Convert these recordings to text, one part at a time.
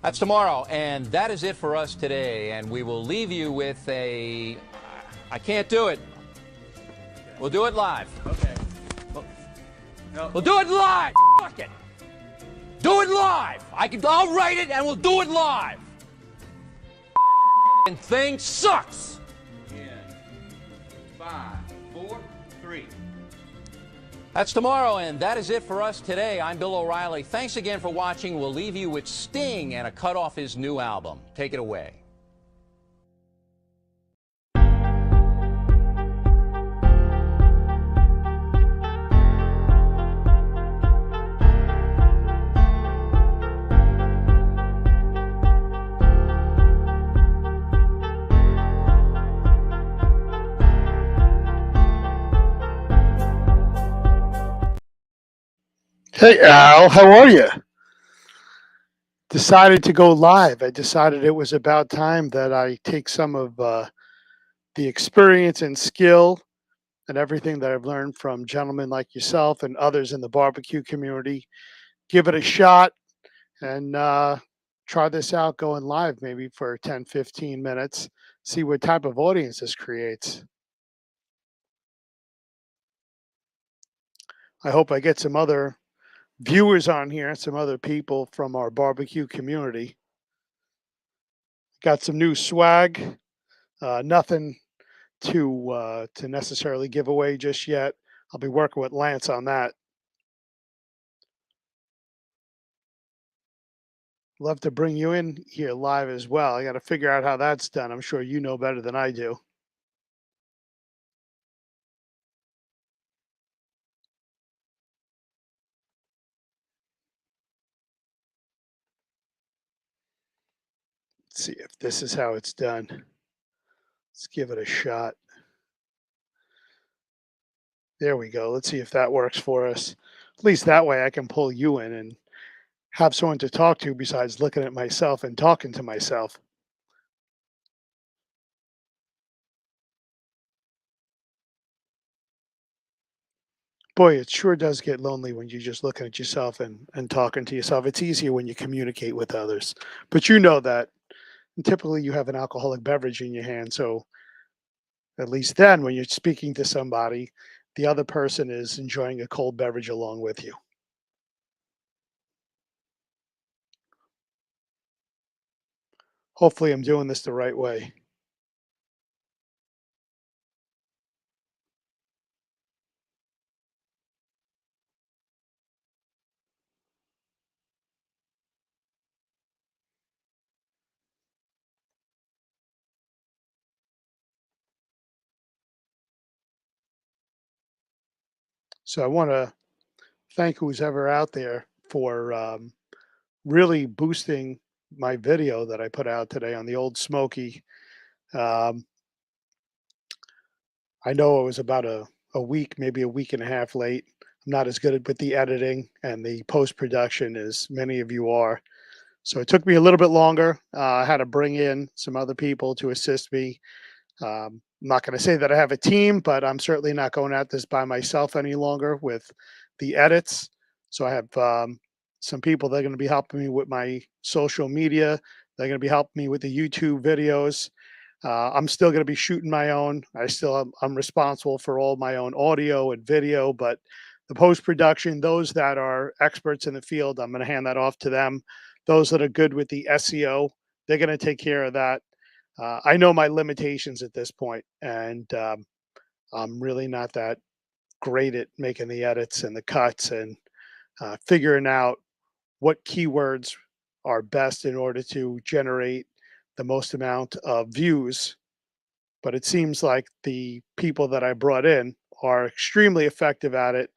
That's tomorrow, and that is it for us today. And we will leave you with I can't do it. We'll do it live. Okay. No. We'll do it live. Fuck it. Do it live. I'll write it, and we'll do it live. And thing sucks. In 5, 4, 3. That's tomorrow, and that is it for us today. I'm Bill O'Reilly. Thanks again for watching. We'll leave you with Sting and a cut off his new album. Take it away. Hey Al, how are you? Decided to go live. I decided it was about time that I take some of the experience and skill and everything that I've learned from gentlemen like yourself and others in the barbecue community, give it a shot and try this out going live maybe for 10, 15 minutes, see what type of audience this creates. I hope I get some other viewers on here, some other people from our barbecue community. Got some new swag. Nothing to necessarily give away just yet. I'll be working with Lance on that. Love to bring you in here live as well. I got to figure out how that's done. I'm sure you know better than I do. Let's see if this is how it's done. Let's give it a shot. There we go. Let's see if that works for us. At least that way I can pull you in and have someone to talk to besides looking at myself and talking to myself. Boy, it sure does get lonely when you're just looking at yourself and talking to yourself. It's easier when you communicate with others. But you know that. And typically you have an alcoholic beverage in your hand. So at least then when you're speaking to somebody, the other person is enjoying a cold beverage along with you. Hopefully I'm doing this the right way. So I want to thank who's ever out there for really boosting my video that I put out today on the old Smokey. Um, I know it was about a week, maybe a week and a half late. I'm not as good with the editing and the post production as many of you are. So it took me a little bit longer. I had to bring in some other people to assist me. I'm not going to say that I have a team, but I'm certainly not going at this by myself any longer with the edits. So I have some people that are going to be helping me with my social media. They're going to be helping me with the YouTube videos. I'm still going to be shooting my own. I'm responsible for all my own audio and video, but the post production, those that are experts in the field, I'm going to hand that off to them. Those that are good with the SEO, they're going to take care of that. I know my limitations at this point, and I'm really not that great at making the edits and the cuts and figuring out what keywords are best in order to generate the most amount of views. But it seems like the people that I brought in are extremely effective at it,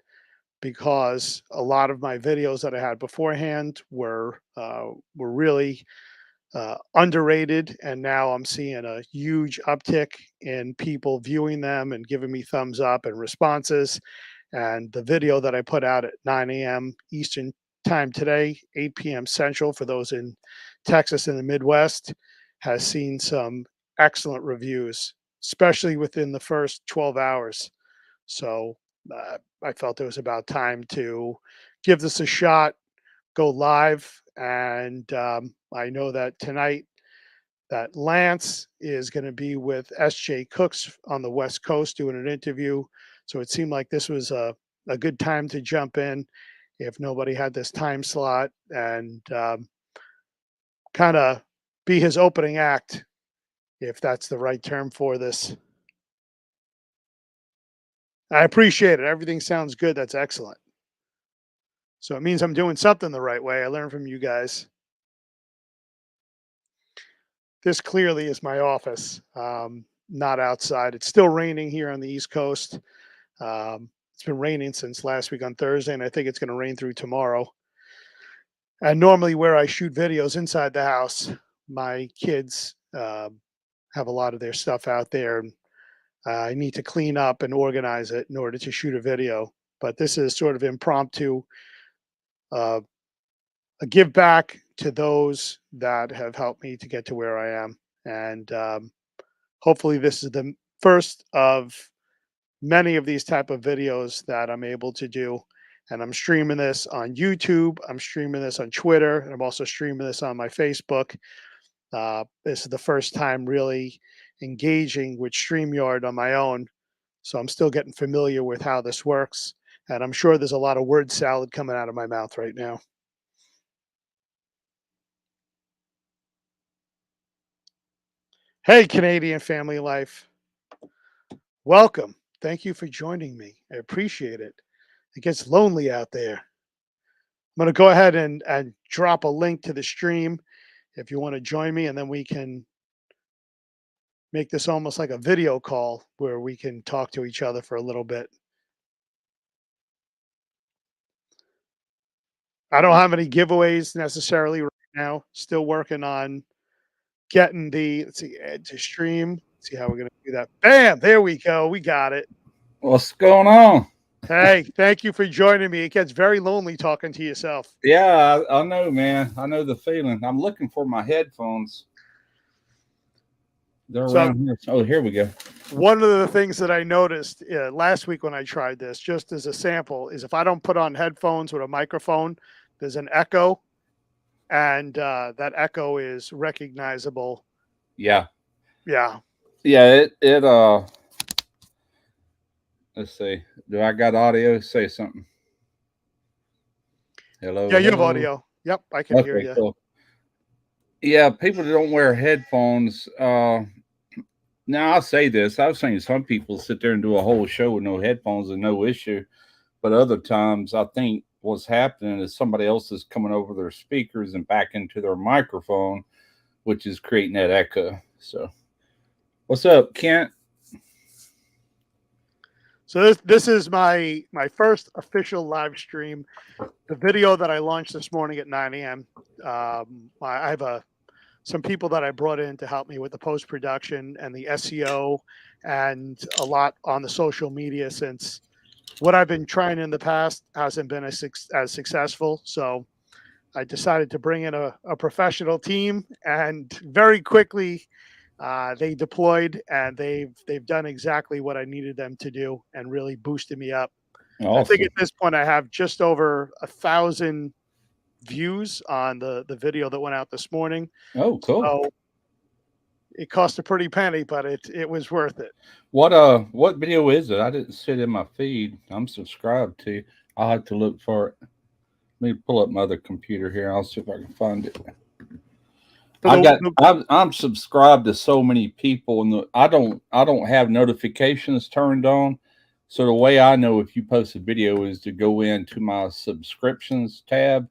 because a lot of my videos that I had beforehand were really underrated, and now I'm seeing a huge uptick in people viewing them and giving me thumbs up and responses. And the video that I put out at 9 a.m. Eastern time today, 8 p.m. Central for those in Texas and the Midwest, has seen some excellent reviews, especially within the first 12 hours. So I felt it was about time to give this a shot, go live. And I know that tonight that Lance is going to be with SJ Cooks on the West Coast doing an interview. So it seemed like this was a good time to jump in if nobody had this time slot, and kind of be his opening act, if that's the right term for this. I appreciate it. Everything sounds good. That's excellent. So it means I'm doing something the right way. I learned from you guys. This clearly is my office, not outside. It's still raining here on the East Coast. It's been raining since last week on Thursday, and I think it's going to rain through tomorrow. And normally, where I shoot videos inside the house, my kids have a lot of their stuff out there. And I need to clean up and organize it in order to shoot a video. But this is sort of impromptu, a give back to those that have helped me to get to where I am. And hopefully this is the first of many of these type of videos that I'm able to do. And I'm streaming this on YouTube. I'm streaming this on Twitter. And I'm also streaming this on my Facebook. This is the first time really engaging with StreamYard on my own. So I'm still getting familiar with how this works. And I'm sure there's a lot of word salad coming out of my mouth right now. Hey, Canadian Family Life. Welcome. Thank you for joining me. I appreciate it. It gets lonely out there. I'm going to go ahead and drop a link to the stream if you want to join me, and then we can make this almost like a video call where we can talk to each other for a little bit. I don't have any giveaways necessarily right now. Still working on getting let's see, add to stream. Let's see how we're going to do that. Bam, there we go. We got it. What's going on? Hey, thank you for joining me. It gets very lonely talking to yourself. Yeah, I know, man. I know the feeling. I'm looking for my headphones. They're around here. Oh, here we go. One of the things that I noticed last week when I tried this, just as a sample, is if I don't put on headphones with a microphone, there's an echo, and that echo is recognizable. Yeah. Yeah. Yeah, let's see. Do I got audio? Say something. Hello. Yeah, you have audio. Yep, I can hear you. Cool. Yeah, people that don't wear headphones. Now I'll say this. I've seen some people sit there and do a whole show with no headphones and no issue. But other times I think what's happening is somebody else is coming over their speakers and back into their microphone, which is creating that echo. So what's up, Kent? So this is my first official live stream. The video that I launched this morning at 9 a.m. I have some people that I brought in to help me with the post-production and the SEO and a lot on the social media, since what I've been trying in the past hasn't been as successful. So I decided to bring in a professional team, and very quickly they deployed, and they've done exactly what I needed them to do and really boosted me up. Awesome. I think at this point I have just over 1,000 views on the video that went out this morning. Oh, cool. So it cost a pretty penny, but it was worth it. What video is it? I didn't see it in my feed. I'm subscribed to. I'll have to look for it. Let me pull up my other computer here. I'll see if I can find it. I'm subscribed to so many people, and I don't have notifications turned on. So the way I know if you post a video is to go into my subscriptions tab,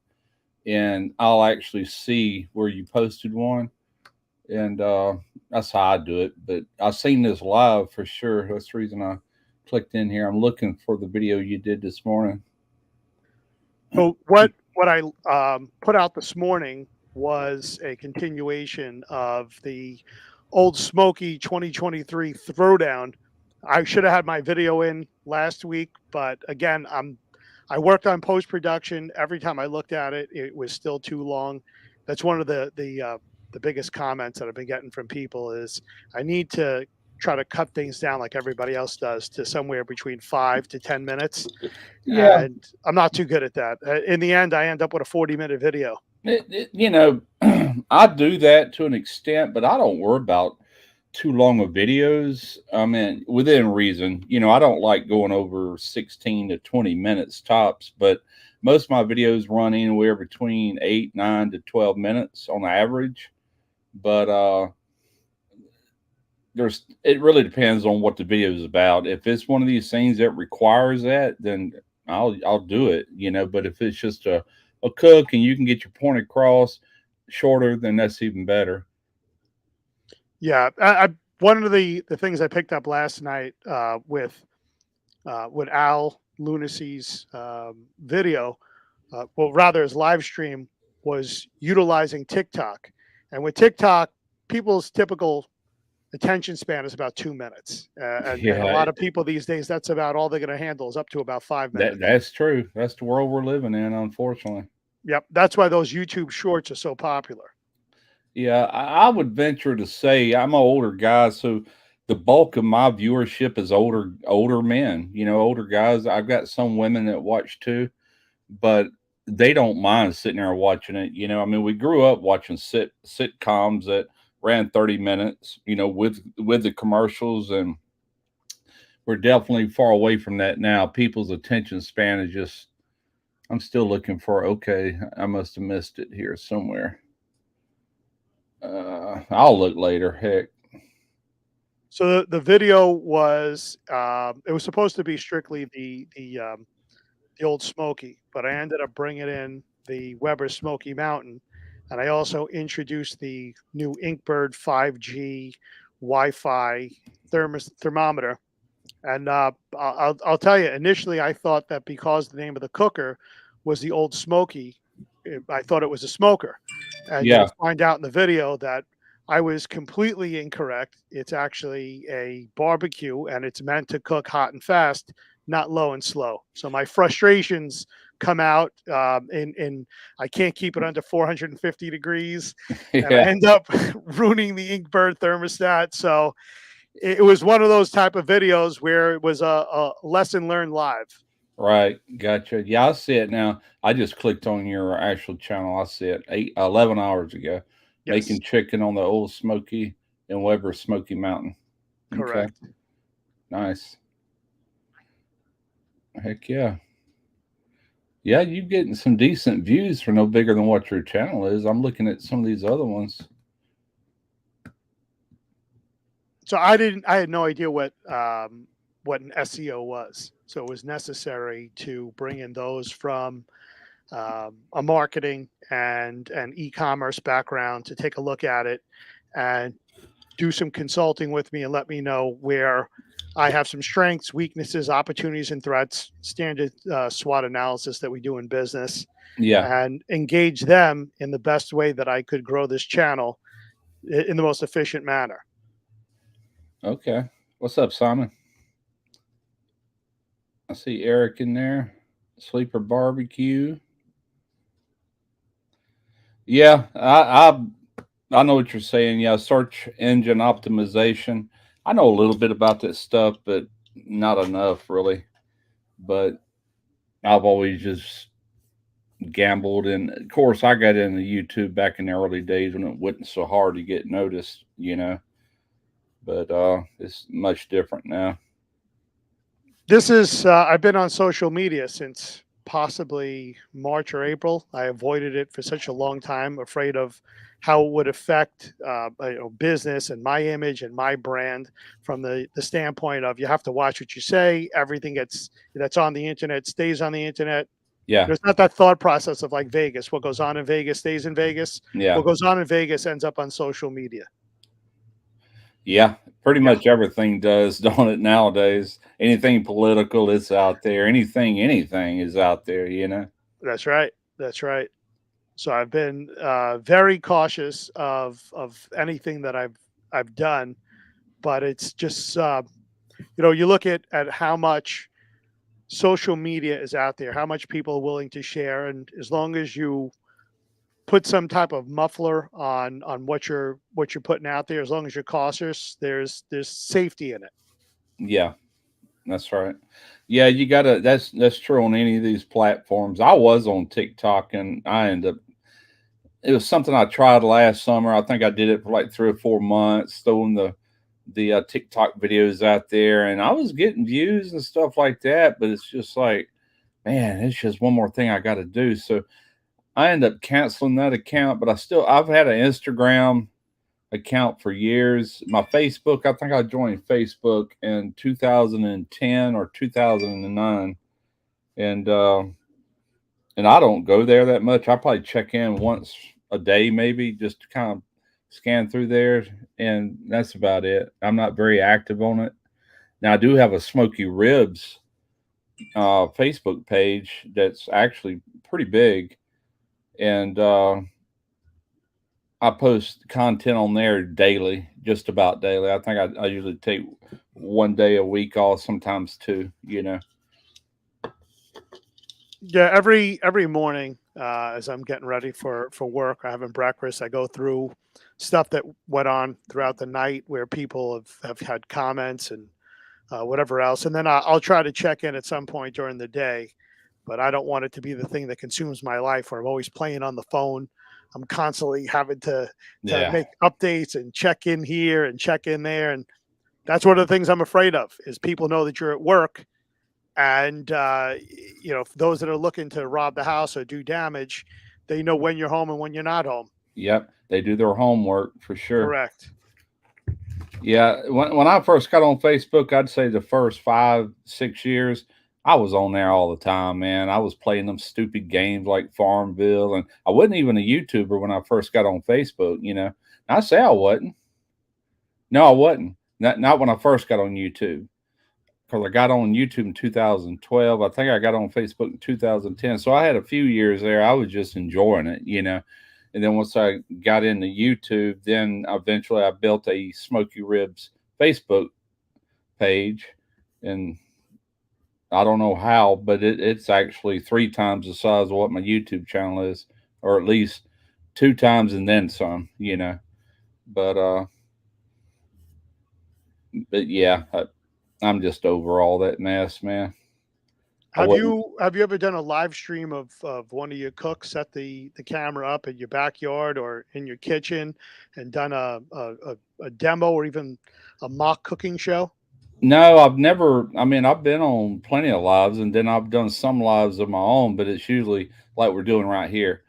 and I'll actually see where you posted one, and that's how I do it. But I've seen this live for sure. That's the reason I clicked in here. I'm looking for the video you did this morning. So what I put out this morning was a continuation of the old Smokey 2023 throwdown. I should have had my video in last week, but again, I worked on post production. Every time I looked at it, it was still too long. That's one of the biggest comments that I've been getting from people is I need to try to cut things down like everybody else does to somewhere between 5 to 10 minutes. Yeah. And I'm not too good at that. In the end, I end up with a 40-minute video. I do that to an extent, but I don't worry about too long of videos. I mean, within reason. I don't like going over 16 to 20 minutes tops, but most of my videos run anywhere between 8, 9 to 12 minutes on average. But it really depends on what the video is about. If it's one of these things that requires that, then I'll do it, but if it's just a cook and you can get your point across shorter, then that's even better. Yeah. One of the things I picked up last night with Al Lunacy's video, well, rather his live stream, was utilizing TikTok. And with TikTok, people's typical attention span is about 2 minutes. And a lot of people these days, that's about all they're going to handle is up to about 5 minutes. That's true. That's the world we're living in, unfortunately. Yep. That's why those YouTube shorts are so popular. Yeah, I would venture to say I'm an older guy, so the bulk of my viewership is older men, older guys. I've got some women that watch too, but they don't mind sitting there watching it. I mean, we grew up watching sitcoms that ran 30 minutes, with the commercials, and we're definitely far away from that now. People's attention span is just, I'm still looking for, okay, I must have missed it here somewhere. I'll look later. Heck. So the video was, it was supposed to be strictly the old Smokey, but I ended up bringing in the Weber Smoky Mountain. And I also introduced the new Inkbird 5G Wi-Fi thermometer. And I'll tell you, initially I thought that because the name of the cooker was the old Smokey, I thought it was a smoker. And you'll find out in the video that I was completely incorrect. It's actually a barbecue, and it's meant to cook hot and fast, not low and slow. So my frustrations come out in I can't keep it under 450 degrees. And I end up ruining the Inkbird thermostat. So it was one of those type of videos where it was a lesson learned live. Right. Gotcha. Yeah, I see it now. I just clicked on your actual channel. I see it 11 hours ago. Yes. Making chicken on the old Smokey and Weber Smoky Mountain. Correct. Okay. Nice. Heck yeah. Yeah, you're getting some decent views for no bigger than what your channel is. I'm looking at some of these other ones. So I had no idea what an SEO was. So it was necessary to bring in those from a marketing and an e-commerce background to take a look at it and do some consulting with me and let me know where I have some strengths, weaknesses, opportunities, and threats, standard SWOT analysis that we do in business. Yeah. And engage them in the best way that I could grow this channel in the most efficient manner. Okay. What's up, Simon? I see Eric in there. Sleeper Barbecue. Yeah, I know what you're saying. Yeah, search engine optimization. I know a little bit about that stuff, but not enough really. But I've always just gambled, and of course I got into YouTube back in the early days when it wasn't so hard to get noticed, but it's much different now. This is, I've been on social media since possibly March or April. I avoided it for such a long time, afraid of how it would affect business and my image and my brand from the standpoint of you have to watch what you say. Everything that's on the internet stays on the internet. Yeah, There's not that thought process of like Vegas. What goes on in Vegas stays in Vegas. yeah, What goes on in Vegas ends up on social media. yeah. Pretty Yeah, much everything does, don't it, nowadays? Anything political, it's out there. Anything is out there, you know? that's right. That's right. So I've been very cautious of anything that I've done, but it's just you look at how much social media is out there, how much people are willing to share, and as long as you put some type of muffler on what you're putting out there, as long as you're cautious, there's safety in it. Yeah, that's right. Yeah, you gotta that's true on any of these platforms. I was on TikTok and I ended up it was something I tried last summer. I think I did it for like 3 or 4 months, throwing the TikTok videos out there, and I was getting views and stuff like that. But it's just like, man, it's just one more thing I got to do. So I ended up canceling that account. But I've had an Instagram account for years. My Facebook, I think I joined Facebook in 2010 or 2009, and and I don't go there that much. I probably check in once a day, maybe, just to kind of scan through there, and that's about it. I'm not very active on it. Now I do have a Smoky Ribs Facebook page that's actually pretty big, and I post content on there daily, just about daily. I think I usually take one day a week off, sometimes two. You know. Yeah, every morning as I'm getting ready for work, or having breakfast, I go through stuff that went on throughout the night where people have had comments and whatever else, and then I'll try to check in at some point during the day. But I don't want it to be the thing that consumes my life, where I'm always playing on the phone. I'm constantly having to Yeah. make updates and check in here and check in there, and that's one of the things I'm afraid of is people know that you're at work, and those that are looking to rob the house or do damage, they know when you're home and when you're not home. Yep. They do their homework for sure. Correct. Yeah, when I first got on Facebook, I'd say the first 5 6 years, I was on there all the time, man. I was playing them stupid games like Farmville, and I wasn't even a YouTuber when I first got on Facebook. You know, I say I wasn't. No, I wasn't. Not when I first got on YouTube, because I got on YouTube in 2012. I think I got on Facebook in 2010. So I had a few years there. I was just enjoying it, you know. And then once I got into YouTube, then eventually I built a Smoky Ribs Facebook page. And I don't know how, but it's actually 3 times the size of what my YouTube channel is, or at least 2 times and then some, you know. But but yeah, I'm just over all that mess, man. I Have wouldn't. you ever done a live stream of one of your cooks, set the camera up in your backyard or in your kitchen, and done a demo or even a mock cooking show? No, I've never. I mean, I've been on plenty of lives, and then I've done some lives of my own, but it's usually like we're doing right here.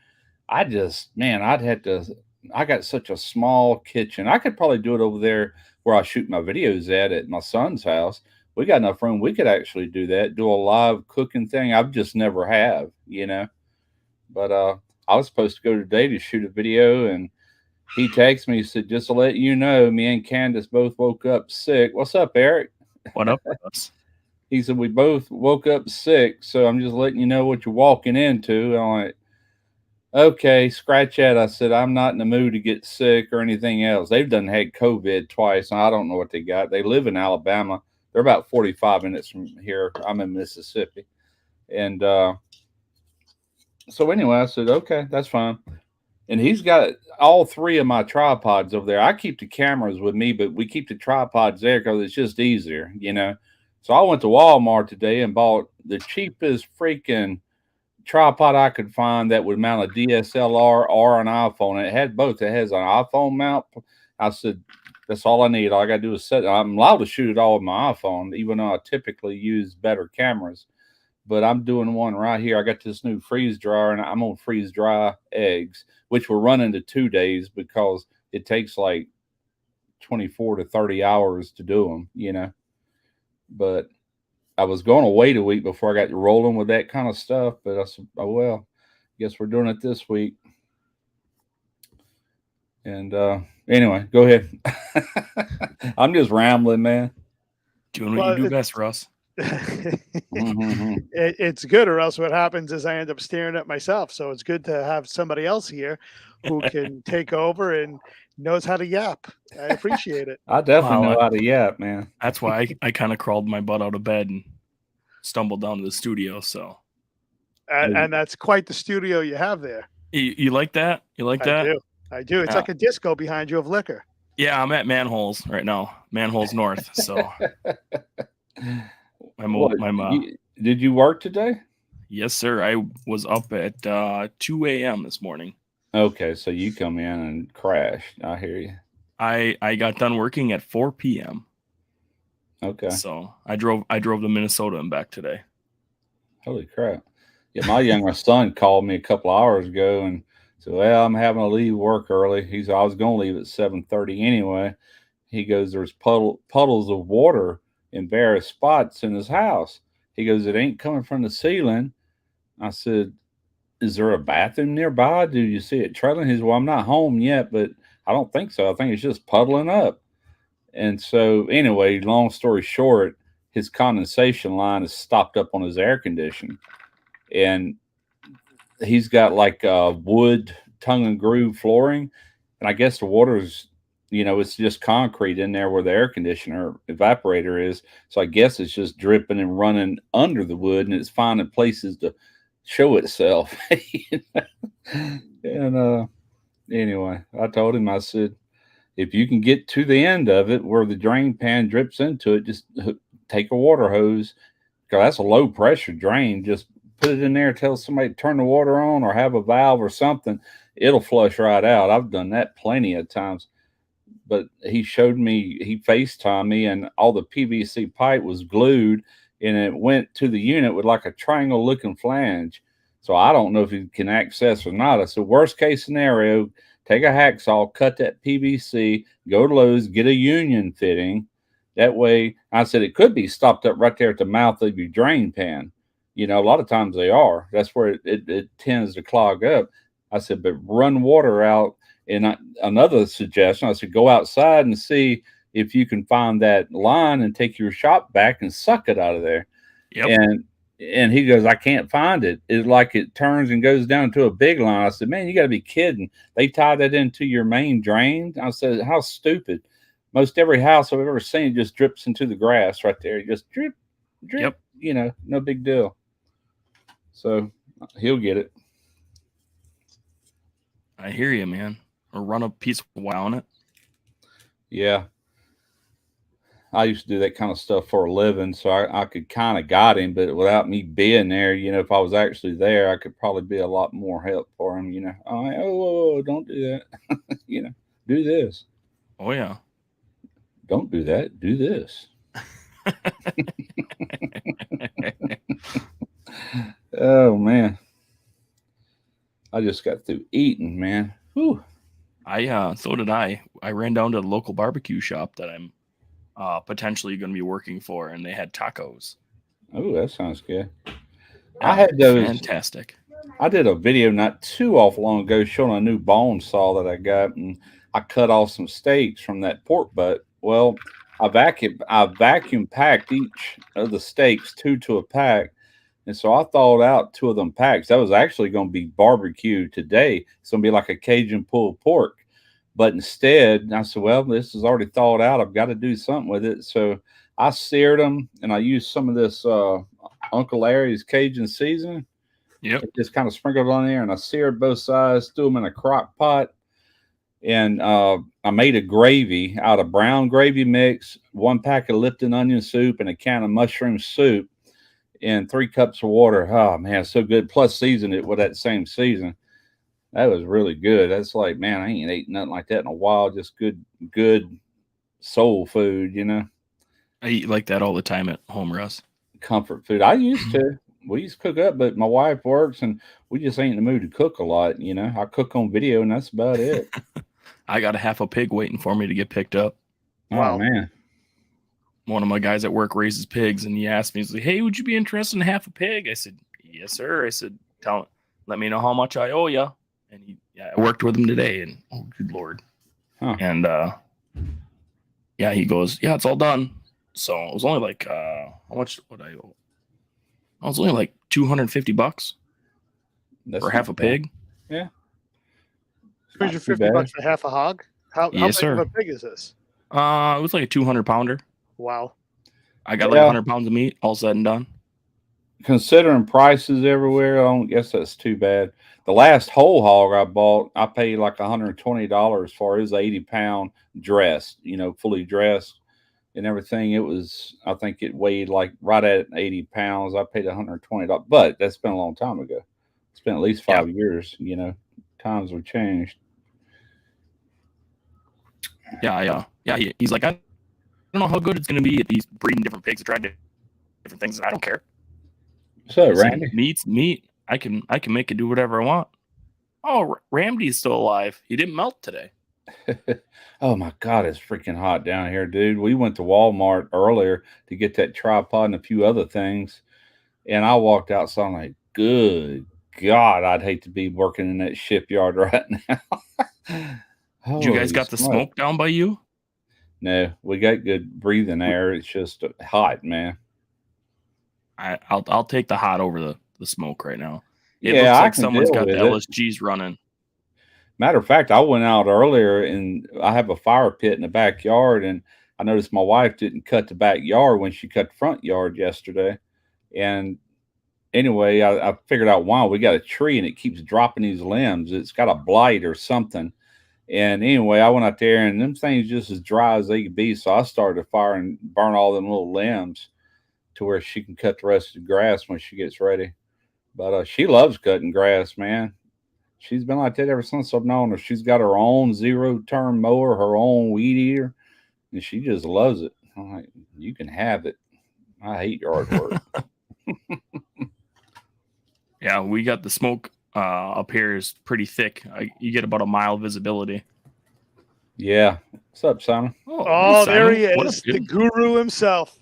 I just, man, I'd had to. I got such a small kitchen. I could probably do it over there where I shoot my videos at my son's house. We got enough room. We could actually do that, do a live cooking thing. I've just never have, you know. But I was supposed to go today to shoot a video, and he texted me, said, just to let you know, me and Candace both woke up sick. What's up, Eric? What up, Russ? He said, we both woke up sick, so I'm just letting you know what you're walking into. And I'm like, okay, scratch that. I said, I'm not in the mood to get sick or anything else. They've done had COVID twice, and I don't know what they got. They live in Alabama. They're about 45 minutes from here. I'm in Mississippi. And so anyway, I said, okay, that's fine. And he's got all 3 of my tripods over there. I keep the cameras with me, but we keep the tripods there because it's just easier, you know. So I went to Walmart today and bought the cheapest freaking tripod I could find that would mount a DSLR or an iPhone. And it had both. It has an iPhone mount. I said, That's all I need. All I got to do is set. I'm allowed to shoot it all with my iPhone, even though I typically use better cameras. But I'm doing one right here. I got this new freeze dryer, and I'm gonna freeze dry eggs, which we're running to 2 days because it takes like 24 to 30 hours to do them, you know. But I was going to wait a week before I got rolling with that kind of stuff. But I said, oh, well, guess we're doing it this week. And anyway, go ahead. I'm just rambling, man. Doing what you do best, Russ. It's good, or else what happens is I end up staring at myself. So it's good to have somebody else here who can take over and knows how to yap. I appreciate it. I definitely know how to yap, man. That's why I kind of crawled my butt out of bed and stumbled down to the studio. So, and that's quite the studio you have there. You like that? You like that? I do. It's like a disco behind you of liquor. Yeah, I'm at Manholes right now. Manholes North. So, did you work today? Yes, sir. I was up at 2 a.m. this morning. Okay, so you come in and crashed. I hear you. I got done working at 4 p.m. Okay. So I drove to Minnesota and back today. Holy crap. Yeah, my younger son called me a couple hours ago and said, well, I'm having to leave work early. He said, I was going to leave at 7:30 anyway. He goes, there's puddles of water in various spots in his house. He goes, it ain't coming from the ceiling. I said, is there a bathroom nearby? Do you see it trailing? He said, well, I'm not home yet, but I don't think so. I think it's just puddling up. And so anyway, long story short, his condensation line is stopped up on his air conditioning. And he's got like wood tongue and groove flooring. And I guess the water's, it's just concrete in there where the air conditioner evaporator is. So I guess it's just dripping and running under the wood, and it's finding places to show itself. And anyway, I told him, I said, if you can get to the end of it where the drain pan drips into it, just take a water hose, because that's a low pressure drain. Just put it in there, tell somebody to turn the water on or have a valve or something. It'll flush right out. I've done that plenty of times. But he showed me, he FaceTimed me, and all the PVC pipe was glued, and it went to the unit with like a triangle looking flange. So I don't know if he can access or not. I said, worst case scenario, take a hacksaw, cut that PVC, go to Lowe's, get a union fitting. That way, I said, it could be stopped up right there at the mouth of your drain pan. A lot of times they are. That's where it tends to clog up. I said, but run water out. And another suggestion, I said, go outside and see if you can find that line and take your shop back and suck it out of there. Yep. And he goes, I can't find it. It's like it turns and goes down to a big line. I said, man, you got to be kidding. They tie that into your main drain. I said, how stupid. Most every house I've ever seen just drips into the grass right there. Just drip, drip, yep. No big deal. So he'll get it. I hear you, man. Or run a piece of wire on it. Yeah. I used to do that kind of stuff for a living, so I could kind of got him, but without me being there, if I was actually there, I could probably be a lot more help for him, Oh, don't do that. Do this. Oh, yeah. Don't do that. Do this. Oh, man. I just got through eating, man. Whew. So did I. I ran down to the local barbecue shop that I'm potentially going to be working for, and they had tacos. Oh, that sounds good. Yeah, I had those. Fantastic. I did a video not too awful long ago showing a new bone saw that I got, and I cut off some steaks from that pork butt. Well, I vacuum packed each of the steaks, 2 to a pack. And so I thawed out 2 of them packs. That was actually going to be barbecue today. It's going to be like a Cajun pulled pork. But instead, I said, well, this is already thawed out. I've got to do something with it. So I seared them, and I used some of this Uncle Larry's Cajun seasoning. Yep. Just kind of sprinkled on there, and I seared both sides, threw them in a crock pot. And I made a gravy out of brown gravy mix, 1 pack of Lipton onion soup, and a can of mushroom soup, and 3 cups of water. Oh, man, so good. Plus seasoned it with that same season. That was really good. That's like, man, I ain't ate nothing like that in a while. Just good soul food, you know, I eat like that all the time at home, Russ. comfort food. I used to. We used to cook up, but my wife works and we just ain't in the mood to cook a lot, you know. I cook on video and that's about it. I got a half a pig waiting for me to get picked up. Oh, Wow. man. One of my guys at work raises pigs, and he asked me, he's like, "Hey, would you be interested in half a pig?" I said, "Yes, sir." I said, let me know how much I owe you." And I worked with him today, and oh, good Lord. Huh. And he goes, "Yeah, it's all done." So it was only like, how much would I owe? I was only like $250 That's for not half a bad. pig. Yeah. $250 for half a hog. How Yes, big of sir. a pig is this? It was like a 200-pounder. Wow. I got like 100 pounds of meat, all said and done. Considering prices everywhere, I don't guess that's too bad. The last whole hog I bought, I paid like $120 for. It was 80-pound dressed, you know, fully dressed and everything. It was, I think it weighed like right at 80 pounds. I paid $120, but that's been a long time ago. It's been at least 5 years, you know, times have changed. Yeah. He's like, I don't know how good it's going to be at these breeding different pigs to try different things. And I don't care. So, He said, Randy, meat's meat. I can make it do whatever I want. Oh, Ramdy's still alive. He didn't melt today. oh my God, it's freaking hot down here, dude. We went to Walmart earlier to get that tripod and a few other things. And I walked outside, I'm like, good God, I'd hate to be working in that shipyard right now. You guys got the smoke down by you? No, we got good breathing air. It's just hot, man. I'll take the hot over the smoke right now. It Yeah, looks I like can someone's deal got the with it. LSGs running. Matter of fact, I went out earlier and I have a fire pit in the backyard, and I noticed my wife didn't cut the backyard when she cut the front yard yesterday. And anyway, I figured out why. We got a tree and it keeps dropping these limbs. It's got a blight or something. And anyway, I went out there and them things just as dry as they could be. So I started a fire and burn all them little limbs to where she can cut the rest of the grass when she gets ready. But she loves cutting grass, man. She's been like that ever since I've known her. She's got her own zero-turn mower, her own weed eater, and she just loves it. I'm like, you can have it. I hate yard work. Yeah, we got the smoke up here is pretty thick. You get about a mile visibility. Yeah. What's up, Simon? Oh, hey, there Simon. he What is, up, the dude? guru himself.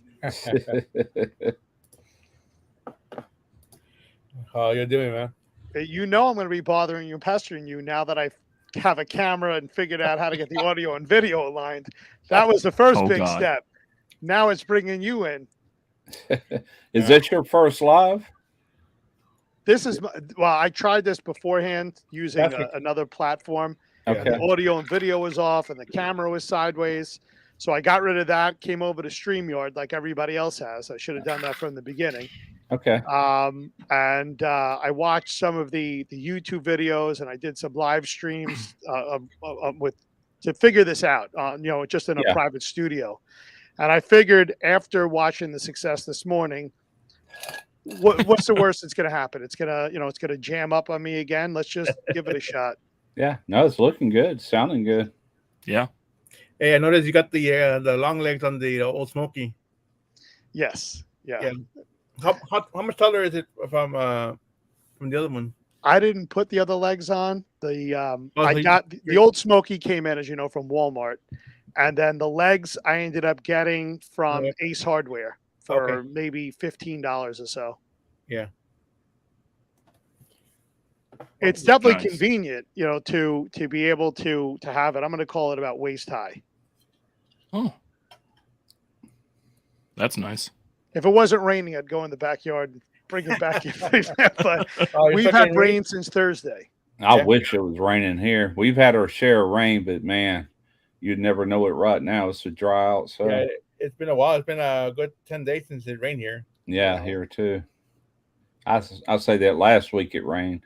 How you doing, man? You know I'm going to be bothering you and pestering you now that I have a camera and figured out how to get the audio and video aligned. That was the first big God. step. Now it's bringing you in. Is that your first live? This is, well, I tried this beforehand using another platform. Okay. And the audio and video was off and the camera was sideways. So I got rid of that, came over to StreamYard like everybody else has. I should have done that from the beginning. Okay. And I watched some of the YouTube videos and I did some live streams to figure this out, just in a private studio. And I figured after watching the success this morning, what's the worst that's going to happen? It's going to jam up on me again. Let's just give it a shot. Yeah. No, it's looking good. Sounding good. Yeah. Hey, I noticed you got the long legs on the old Smokey. Yes. Yeah. How much taller is it from the other one? I didn't put the other legs on. I got the old Smokey came in, as you know, from Walmart, and then the legs I ended up getting from Ace Hardware for maybe $15 or so. Yeah. It's definitely convenient, to be able to have it. I'm going to call it about waist high. Oh, that's nice. If it wasn't raining, I'd go in the backyard and bring it back in. But we've had rain since Thursday. I wish it was raining here. We've had our share of rain, but man, you'd never know it right now. It's so dry outside. Yeah, it's been a while. It's been a good 10 days since it rained here. Yeah, here too. I say that last week it rained.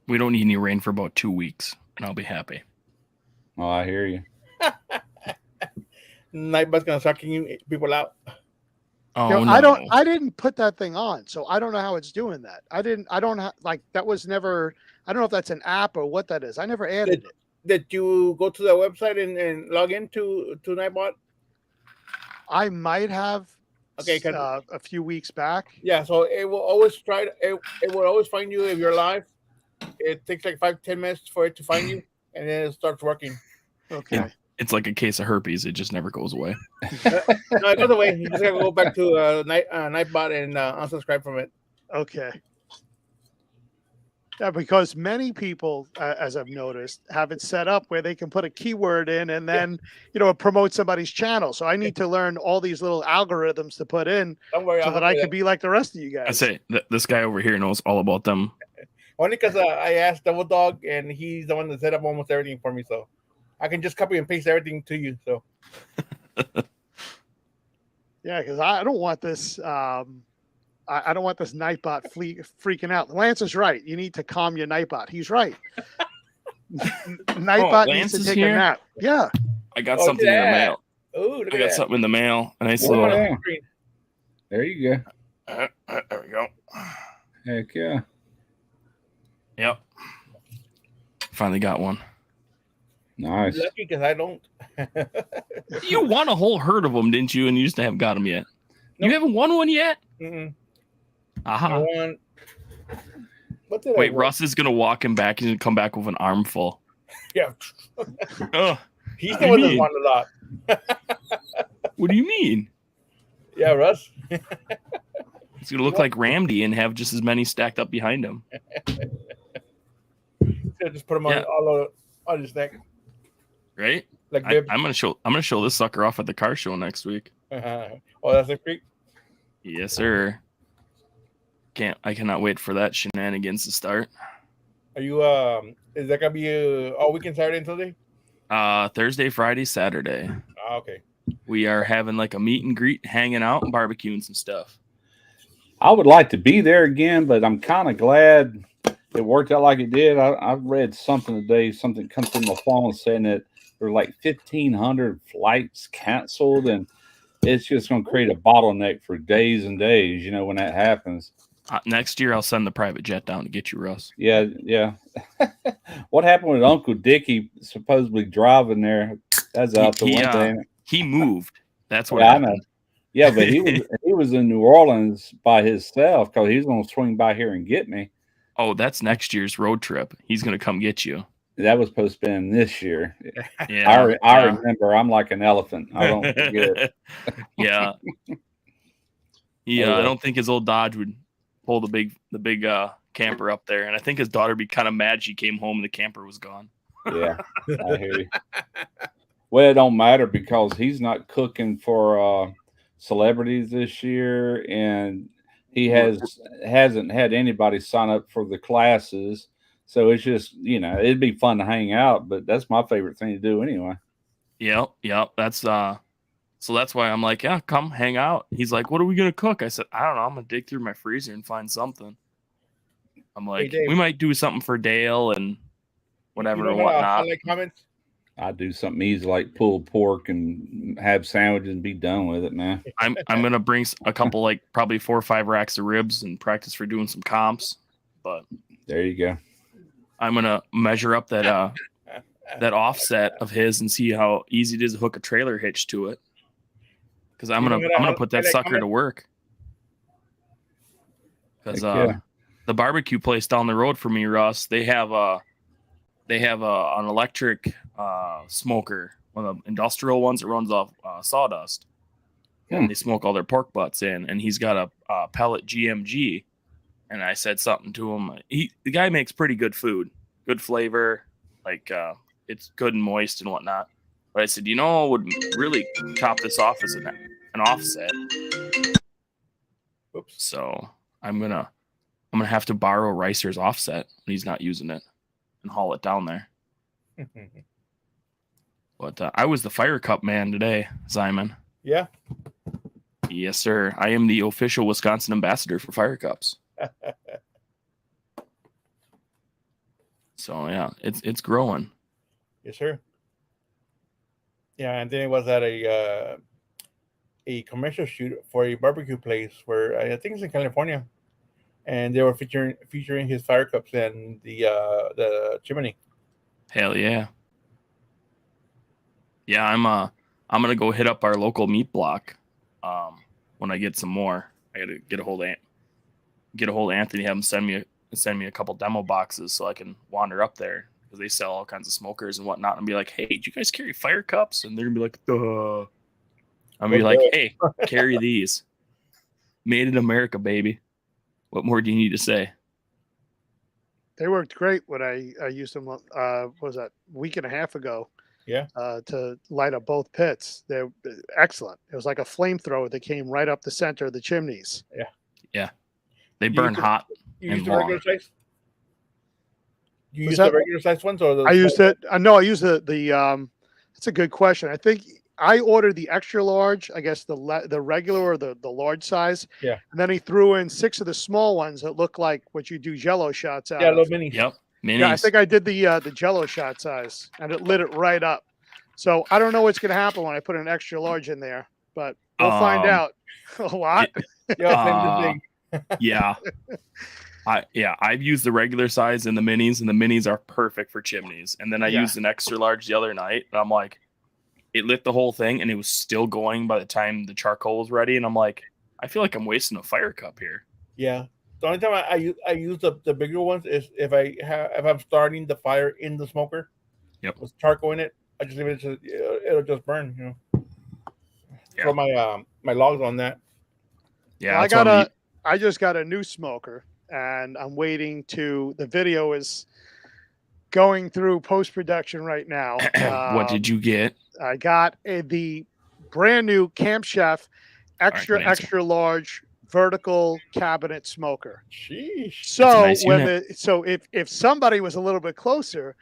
We don't need any rain for about 2 weeks, and I'll be happy. Oh, I hear you. Nightbot's gonna start kicking people out. Oh, no. I didn't put that thing on, so I don't know how it's doing that. I don't have that was never. I don't know if that's an app or what that is. I never added it. Did you go to the website and log into Nightbot? I might have Okay, a few weeks back. yeah. So it will always it will always find you if you're live. It takes like 5-10 minutes for it to find you, and then it starts working. Okay. It's like a case of herpes. It just never goes away. No, it goes away. You just gotta go back to Nightbot and unsubscribe from it. Okay. Yeah, because many people, as I've noticed, have it set up where they can put a keyword in and then, it promotes somebody's channel. So I need to learn all these little algorithms to put in Don't worry, so that I can be like the rest of you guys. I say this guy over here knows all about them. Only because I asked Double Dog, and he's the one that set up almost everything for me. So I can just copy and paste everything to you. So Yeah, because I don't want this. I don't want this Nightbot freaking out. Lance is right. You need to calm your Nightbot. He's right. Nightbot needs Lance to is take here? a nap. Yeah. I got something in the mail. Oh, I got something in the mail. A nice Oh, little. yeah. There you go. There we go. Heck yeah. Yep. Finally got one. Nice. Lucky because I don't. You won a whole herd of them, didn't you? And you just haven't got them yet. Nope. You haven't won one yet? Mm-mm. Aha. I won. What did Wait, I win? Russ is gonna walk him back. He's gonna come back with an armful. Yeah, Oh, he's What the do one you that mean? won a lot. what do you mean? Yeah, Russ. He's gonna look like Ramdy and have just as many stacked up behind him. Just put them on Yeah. all on his neck, Right? like I'm bib. gonna show this sucker off at the car show next week. Oh, that's a freak. Yes, sir. I cannot wait for that shenanigans to start. Are you? Is that gonna be all weekend, Saturday and Sunday? Thursday, Friday, Saturday. Okay. We are having like a meet and greet, hanging out and barbecuing some stuff. I would like to be there again, but I'm kind of glad it worked out like it did. I read something today, something come through my phone saying that there were like 1,500 flights canceled, and it's just going to create a bottleneck for days and days, when that happens. Next year, I'll send the private jet down to get you, Russ. Yeah, yeah. What happened with Uncle Dickie supposedly driving there? That's out the window. ain't it? He moved. That's what Yeah, I know. happened. Yeah, but he was in New Orleans by himself because he was going to swing by here and get me. Oh, that's next year's road trip. He's going to come get you. That was supposed to be this year. Yeah. I remember. I'm like an elephant. I don't forget. Yeah. I don't think his old Dodge would pull the big camper up there, and I think his daughter would be kind of mad she came home and the camper was gone. Yeah, I hear you. Well, it don't matter because he's not cooking for celebrities this year, and he hasn't had anybody sign up for the classes. So it's just, it'd be fun to hang out, but that's my favorite thing to do anyway. Yep. That's so that's why I'm like, yeah, come hang out. He's like, what are we gonna cook? I said, I don't know. I'm gonna dig through my freezer and find something. I'm like, Dave. we might do something for Dale and whatever You and know what, whatnot. highlight comments? I do something easy like pulled pork and have sandwiches and be done with it, man. I'm gonna bring a couple, like probably 4 or 5 racks of ribs and practice for doing some comps. But There you go. I'm gonna measure up that that offset of his and see how easy it is to hook a trailer hitch to it. Because I'm gonna put that sucker to work. Because the barbecue place down the road from me, Russ, they have an electric smoker, one of the industrial ones that runs off sawdust. And they smoke all their pork butts in, and he's got a pellet GMG. And I said something to him. The guy makes pretty good food, good flavor, like it's good and moist and whatnot. But I said, what would really top this off is an offset. Oops. So I'm gonna have to borrow Ricer's offset when he's not using it and haul it down there. But I was the Fire Cup man today, Simon. Yeah. Yes, sir. I am the official Wisconsin ambassador for Fire Cups. So yeah, it's growing. Yes, sir. Yeah, and then it was at a commercial shoot for a barbecue place where I think it's in California, and they were featuring his fire cups and the chimney. Hell yeah. Yeah, I'm gonna go hit up our local meat block when I get some more. I gotta get a hold of Anthony, have him send me a couple demo boxes so I can wander up there because they sell all kinds of smokers and whatnot, and be like, hey, do you guys carry fire cups? And they're gonna be like, duh. I'm gonna be like, hey, carry these. Made in America, baby. What more do you need to say? They worked great when I used them. Was that a week and a half ago? Yeah. To light up both pits. They're excellent. It was like a flamethrower that came right up the center of the chimneys. Yeah. They burn hot. You and use the long. regular size? You Was use that- the regular size ones or the I used small- it. No, I used the. That's a good question. I think I ordered the extra large. I guess the regular or the large size. Yeah. And then he threw in 6 of the small ones that look like what you do Jello shots out Yeah, of. little minis. Yep. Minis. Yeah, I think I did the Jello shot size, and it lit it right up. So I don't know what's going to happen when I put an extra large in there, but we'll find out a lot. Yeah, same the thing. Yeah. I've used the regular size and the minis are perfect for chimneys. And then I used an extra large the other night, and I'm like, it lit the whole thing, and it was still going by the time the charcoal was ready. And I'm like, I feel like I'm wasting a fire cup here. Yeah. The only time I use the bigger ones is if I'm starting the fire in the smoker. Yep. With charcoal in it, I just leave it. It'll just burn. You know. Yeah. Throw my logs on that. Yeah, Well, I just got a new smoker, and I'm waiting to. The video is going through post production right now. What did you get? I got the brand new Camp Chef extra large vertical cabinet smoker. Sheesh. So nice if somebody was a little bit closer,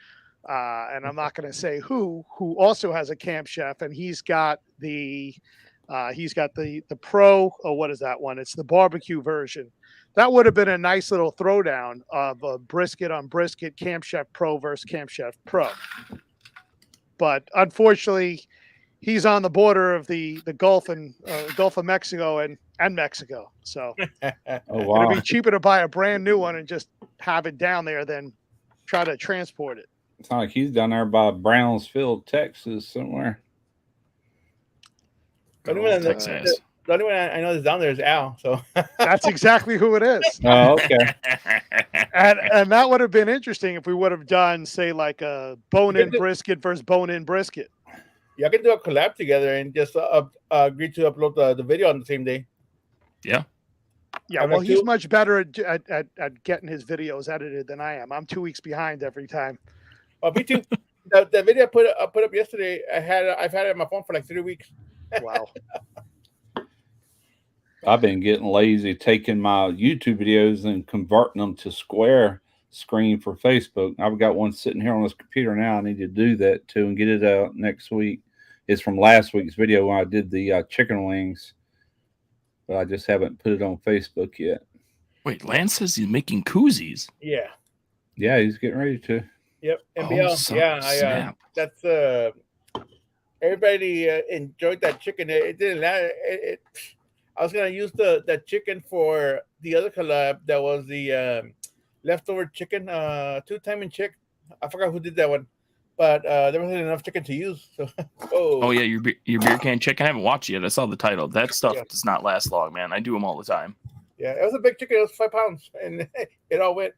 and I'm not going to say who also has a Camp Chef, and he's got the Pro, or what is that one? It's the barbecue version. That would have been a nice little throwdown of a brisket on brisket, Camp Chef Pro versus Camp Chef Pro. But unfortunately, he's on the border of the Gulf and Gulf of Mexico and Mexico. So Oh wow! it'd be cheaper to buy a brand new one and just have it down there than try to transport it. It's not like he's down there by Brownsville, Texas, somewhere. The only one Texas. the only one I know that's down there is Al. So That's exactly who it is. Oh, okay. And that would have been interesting if we would have done, say, like a bone-in brisket versus bone-in brisket. y'all can do a collab together and just agree to upload the video on the same day. Yeah. Yeah, well, he's much better at getting his videos edited than I am. I'm 2 weeks behind every time. Oh, me too. the video I put up yesterday, I've had it on my phone for like 3 weeks. Wow. I've been getting lazy taking my YouTube videos and converting them to square screen for Facebook. I've got one sitting here on this computer now. I need to do that too and get it out next week. It's from last week's video when I did the chicken wings, but I just haven't put it on Facebook yet. Wait, Lance says he's making koozies. Yeah. Yeah, he's getting ready to. Yep. And Oh, snap. That's everybody enjoyed that chicken. It didn't matter. I was gonna use that chicken for the other collab. That was the leftover chicken, 2-time and chick. I forgot who did that one, but there wasn't enough chicken to use. So, Oh yeah, your beer can chicken. I haven't watched it yet. I saw the title. That stuff does not last long, man. I do them all the time. Yeah, it was a big chicken. It was 5 pounds, and it all went.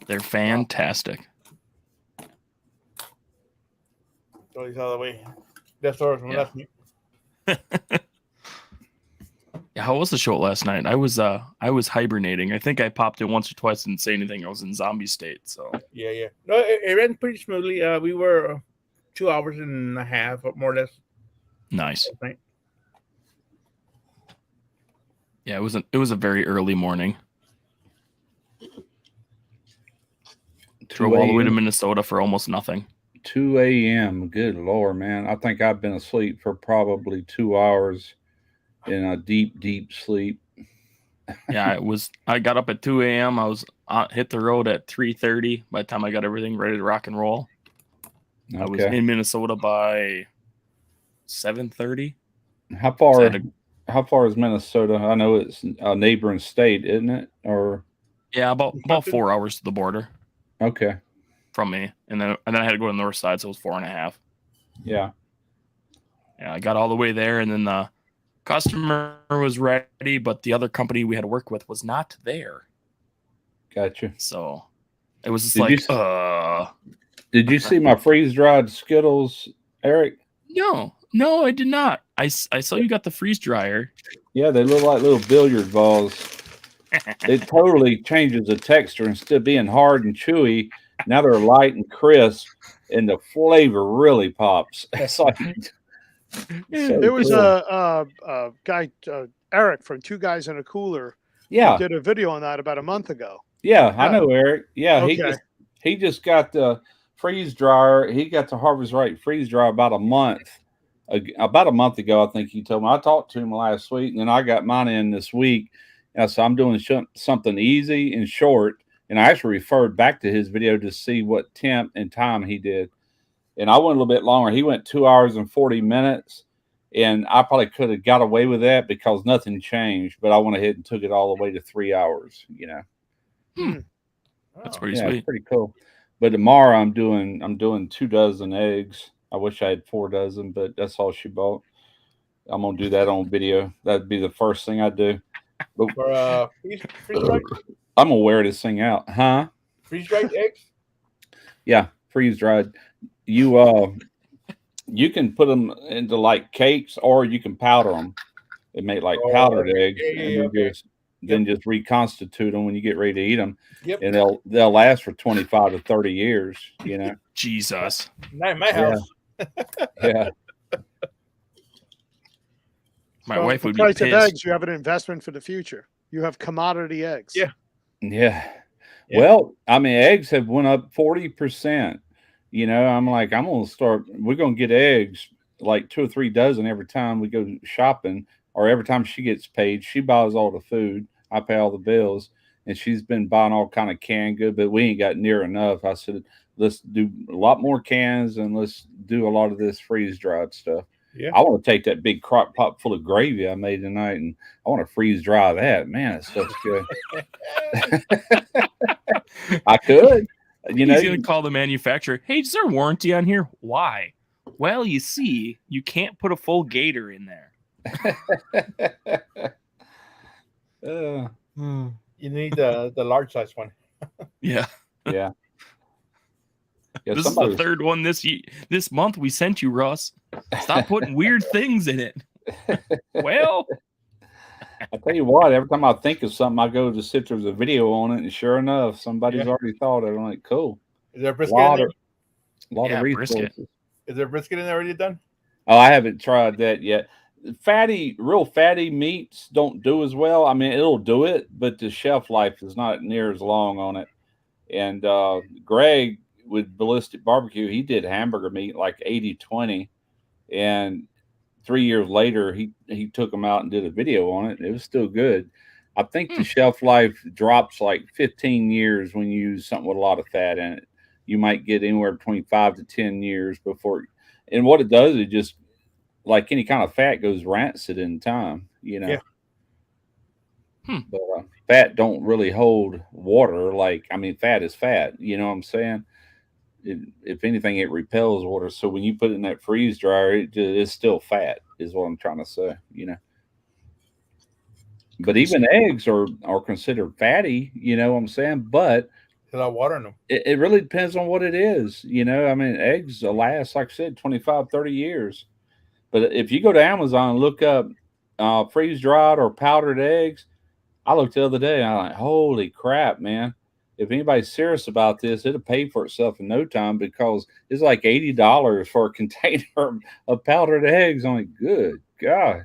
They're fantastic. Throw these out of the way. That's ours from last week. Yeah, how was the show last night? I was hibernating. I think I popped in once or twice, didn't say anything. I was in zombie state. So Yeah. No, it ran pretty smoothly. We were 2 hours and a half, more or less. nice. last night. Yeah, it was a very early morning. Drove all the way to Minnesota for almost nothing. 2 a.m. Good Lord, man. I think I've been asleep for probably 2 hours in a deep, deep sleep. Yeah, I got up at 2 a.m. I was hit the road at 3:30 by the time I got everything ready to rock and roll. Okay. I was in Minnesota by 7:30. How far is Minnesota? I know it's a neighboring state, isn't it? Or Yeah, about 4 hours to the border okay. from me, and then I had to go to the north side, so it was 4.5. Yeah. Yeah, I got all the way there, and then the customer was ready, but the other company we had to work with was not there. Gotcha. So it was just Did you like, Did you see my freeze dried Skittles, Eric? No, I did not. I saw you got the freeze dryer. Yeah, they look like little billiard balls. It totally changes the texture. Instead of being hard and chewy, now they're light and crisp, and the flavor really pops. It's like so There was cool. a guy, Eric from Two Guys in a Cooler, who Yeah, did a video on that about a month ago. yeah, I Yeah. know, Eric. Yeah, Okay. he just got the freeze dryer. He got the Harvest Right freeze dryer about a month ago. I think he told me. I talked to him last week, and then I got mine in this week. And so I'm doing something easy and short. And I actually referred back to his video to see what temp and time he did. And I went a little bit longer. He went 2 hours and 40 minutes. And I probably could have got away with that because nothing changed. But I went ahead and took it all the way to 3 hours, you know. That's pretty Yeah, sweet. it's pretty cool. But tomorrow I'm doing 2 dozen eggs. I wish I had 4 dozen, but that's all she bought. I'm gonna do that on video. That'd be the first thing I do. But For freeze dried, I'm gonna wear this thing out, huh? freeze dried eggs. Yeah, freeze dried. You can put them into like cakes, or you can powder them and make like powdered eggs, and then just reconstitute them when you get ready to eat them. Yep. And they'll last for 25 to 30 years. You know. Jesus. Not in my house. Yeah. My So wife the would be price of pissed. eggs, you have an investment for the future. You have commodity eggs. Yeah. Yeah. Yeah. Well, I mean, eggs have went up 40%. You know, I'm like, we're gonna get eggs like 2 or 3 dozen every time we go shopping, or every time she gets paid. She buys all the food, I pay all the bills, and she's been buying all kind of canned good, but we ain't got near enough. I said, let's do a lot more cans and let's do a lot of this freeze dried stuff. Yeah. I want to take that big crock pot full of gravy I made tonight, and I want to freeze dry that. Man, that stuff's good. I could. You know, He's gonna call the manufacturer. Hey, is there a warranty on here? Why? Well, you see, you can't put a full gator in there. You need the large size one. Yeah. yeah. This is the third one this month we sent you, Russ. Stop putting weird things in it. Well, I tell you what, every time I think of something, I go to see if there's a video on it, and sure enough, somebody's already thought it. I'm like, cool. Is there brisket A lot in there? of resources. brisket. Is there brisket in there already done? Oh, I haven't tried that yet. Real fatty meats don't do as well. I mean, it'll do it, but the shelf life is not near as long on it. And Greg with Ballistic Barbecue, he did hamburger meat like 80-20, and 3 years later he took them out and did a video on it, and it was still good. I think the shelf life drops like 15 years when you use something with a lot of fat in it. You might get anywhere between 5 to 10 years before, and what it does is just like any kind of fat goes rancid in time, you know. Yeah. But fat don't really hold water. Like, I mean, fat is fat, you know what I'm saying? If anything, it repels water. So when you put it in that freeze dryer, it's still fat, is what I'm trying to say, you know. But even eggs are considered fatty, you know what I'm saying? But A lot of water in them. it really depends on what it is, you know. I mean, eggs will last, like I said, 25, 30 years. But if you go to Amazon and look up freeze dried or powdered eggs, I looked the other day and I'm like, holy crap, man. If anybody's serious about this, it'll pay for itself in no time, because it's like $80 for a container of powdered eggs. I'm like, good God.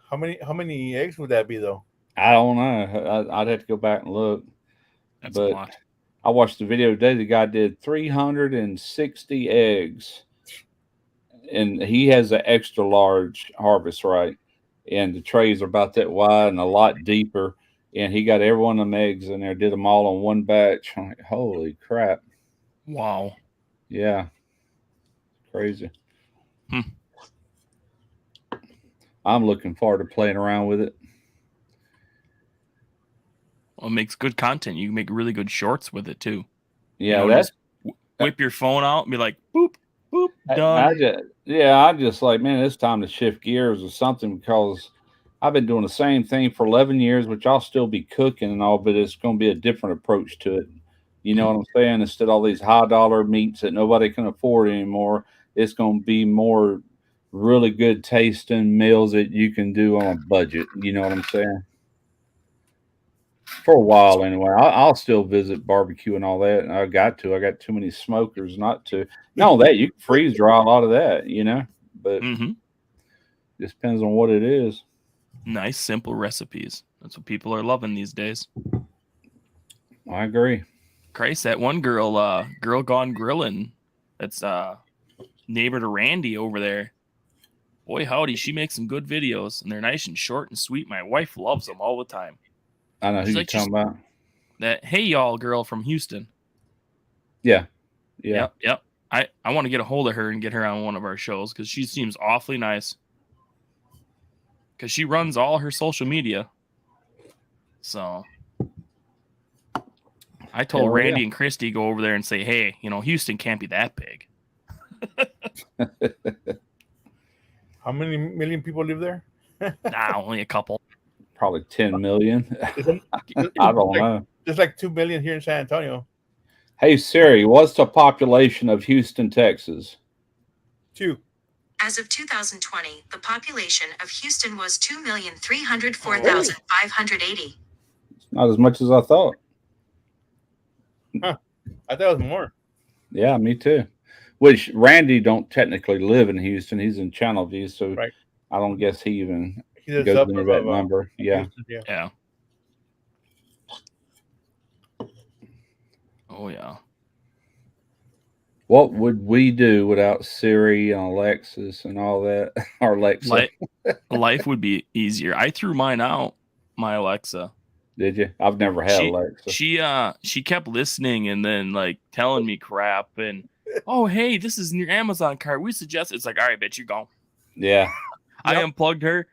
How many eggs would that be though? I don't know. I'd have to go back and look. That's a But lot. I watched the video today. The guy did 360 eggs, and he has an extra large Harvest Right, and the trays are about that wide and a lot deeper. And he got every one of them eggs in there, did them all on one batch. I'm like, holy crap. Wow. Yeah. Crazy. Hmm. I'm looking forward to playing around with it. Well, it makes good content. You can make really good shorts with it too. Yeah, You know, just whip your phone out and be like, boop, boop, Done. I just like, man, it's time to shift gears or something because I've been doing the same thing for 11 years, which I'll still be cooking and all, but it's going to be a different approach to it. You know what I'm saying? Instead of all these high dollar meats that nobody can afford anymore, it's going to be more really good tasting meals that you can do on a budget. You know what I'm saying? For a while, anyway. I'll still visit barbecue and all that. And I got too many smokers not to. No, that you can freeze dry a lot of that, you know, but just depends on what it is. Nice, simple recipes. That's what people are loving these days. I agree. Christ, that one girl, Girl Gone Grillin', that's neighbor to Randy over there. Boy, howdy, she makes some good videos, and they're nice and short and sweet. My wife loves them all the time. I know who you're talking about. That Hey Y'all girl from Houston. Yeah. Yep. I want to get a hold of her and get her on one of our shows because she seems awfully nice. Because she runs all her social media. So I told Randy and Christy go over there and say, hey, you know, Houston can't be that big. How many million people live there? Nah, only a couple. Probably 10 million. I don't know. There's like 2 million here in San Antonio. Hey Siri, what's the population of Houston, Texas? 2. As of 2020, the population of Houston was 2,304,580. Not as much as I thought. Huh. I thought it was more. Yeah, me too. Which Randy don't technically live in Houston. He's in Channelview, so Right. I don't guess he even He's goes into that number. Yeah. Yeah. Oh, yeah. What would we do without Siri and Alexis and all that? Our Alexa. Life would be easier. I threw mine out, my Alexa. Did you? I've never had Alexa. She kept listening and then like telling me crap and oh hey, this is in your Amazon cart. We suggest it's like, all right, bitch, you gone. Yeah. I unplugged her.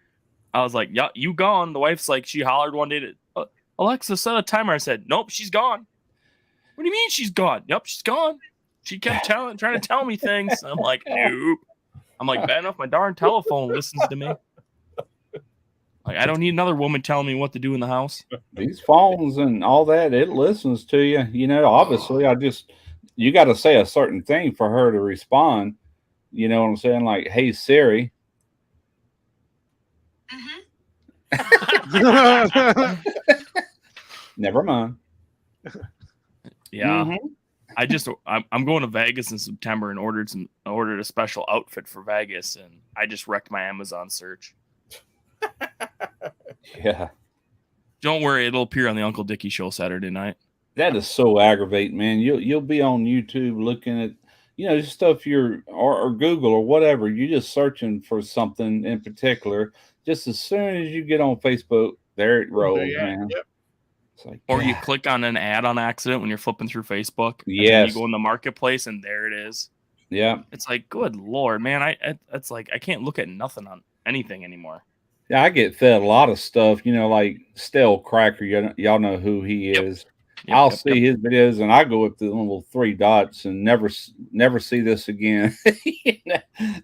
I was like, yeah, you gone. The wife's like, she hollered one day to Alexa, set a timer. I said, nope, she's gone. What do you mean she's gone? Yep, she's gone. She kept trying to tell me things. I'm like, nope. I'm like, bad enough my darn telephone listens to me. Like, I don't need another woman telling me what to do in the house. These phones and all that, it listens to you. You know, obviously, you got to say a certain thing for her to respond. You know what I'm saying? Like, hey, Siri. Never mind. Yeah. I'm going to Vegas in September and ordered a special outfit for Vegas, and I just wrecked my Amazon search. Yeah. Don't worry, it'll appear on the Uncle Dickie show Saturday night. That is so aggravating, man. You'll be on YouTube looking at, you know, stuff or Google or whatever. You're just searching for something in particular. Just as soon as you get on Facebook, there it rolls, man. Yep. It's like, or you click on an ad on accident when you're flipping through Facebook. Yes. You go in the marketplace and there it is. Yeah. It's like, good Lord, man. It's like I can't look at nothing on anything anymore. Yeah, I get fed a lot of stuff, you know, like Stale Cracker. Y'all know who he is. Yep, I'll see his videos and I go up to the little 3 dots and never see this again.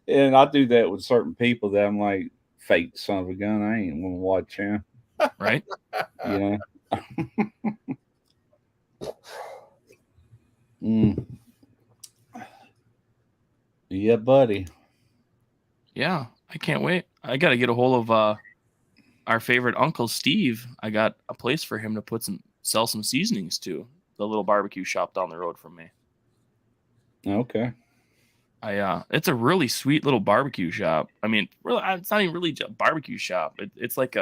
And I do that with certain people that I'm like, fake son of a gun. I ain't want to watch him. Right? You know? Yeah, buddy. Yeah, I can't wait. I got to get a hold of our favorite Uncle Steve. I got a place for him to sell some seasonings to. The little barbecue shop down the road from me. Okay. It's a really sweet little barbecue shop. I mean, really, it's not even really a barbecue shop. It's like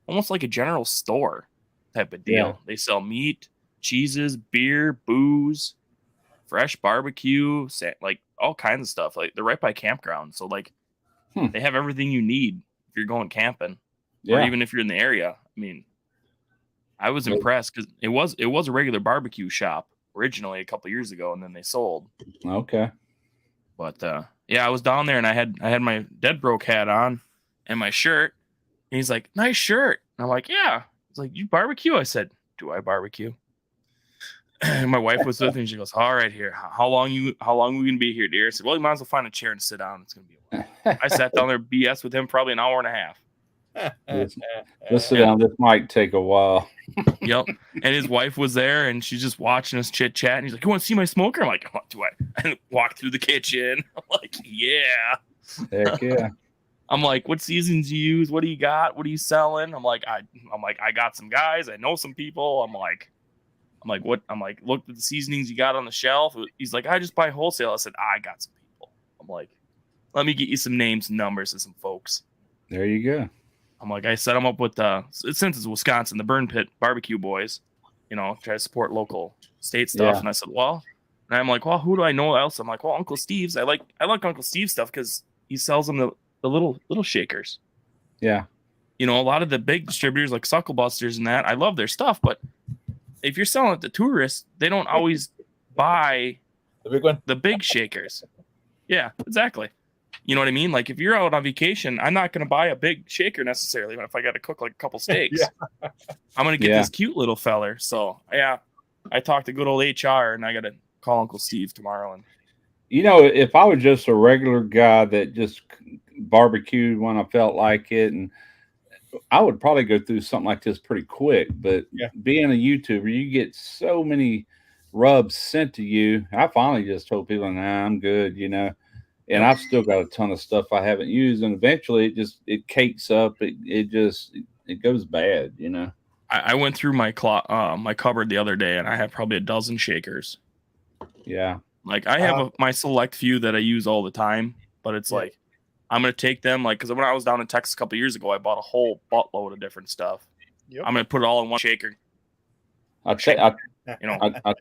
almost like a general store type of deal. Yeah. They sell meat, cheeses, beer, booze, fresh barbecue, like all kinds of stuff. Like they're right by campground, so like they have everything you need if you're going camping, or even if you're in the area. I mean, I was impressed because it was a regular barbecue shop originally a couple years ago, and then they sold. Okay. But yeah, I was down there and I had my Dead Broke hat on and my shirt. And he's like, nice shirt. And I'm like, yeah. He's like, you barbecue? I said, do I barbecue? my wife was with me, and she goes, "All right, here. How long we gonna be here, dear?" I said, "Well, you might as well find a chair and sit down. It's gonna be a while." I sat down there BS with him probably an hour and a half. Let's sit down. This might take a while. Yep. And his wife was there, and she's just watching us chit chat. And he's like, "You want to see my smoker?" I'm like, "What do I?" And walk through the kitchen. I'm like, "Yeah." Heck yeah. I'm like, "What seasons do you use? What do you got? What are you selling?" I'm like, I got some guys. I know some people. I'm like, what? I'm like, look at the seasonings you got on the shelf. He's like, "I just buy wholesale." I said, "I got some people." I'm like, "Let me get you some names and numbers of some folks." There you go. I'm like, I set them up with since it's Wisconsin, the Burn Pit Barbecue Boys, try to support local state stuff. Yeah. And I said, well, and I'm like, well, who do I know else? I'm like, well, Uncle Steve's. I like Uncle Steve's stuff because he sells them the little shakers. Yeah. A lot of the big distributors like Suckle Busters and that, I love their stuff, but if you're selling it to tourists, they don't always buy The big one. the big shakers. Yeah, exactly. You know what I mean? Like if you're out on vacation, I'm not going to buy a big shaker necessarily. But if I got to cook like a couple steaks, I'm going to get this cute little feller. So yeah, I talked to good old HR, and I got to call Uncle Steve tomorrow. And if I was just a regular guy that just barbecued when I felt like it, and I would probably go through something like this pretty quick. But being a YouTuber, you get so many rubs sent to you. I finally just told people, "Nah, I'm good," And I've still got a ton of stuff I haven't used, and eventually it cakes up. It goes bad, I went through my cupboard the other day, and I have probably a dozen shakers. Yeah, like I have my select few that I use all the time, but it's like I'm gonna take them because when I was down in Texas a couple years ago, I bought a whole buttload of different stuff. Yep. I'm gonna put it all in one shaker. I'll tell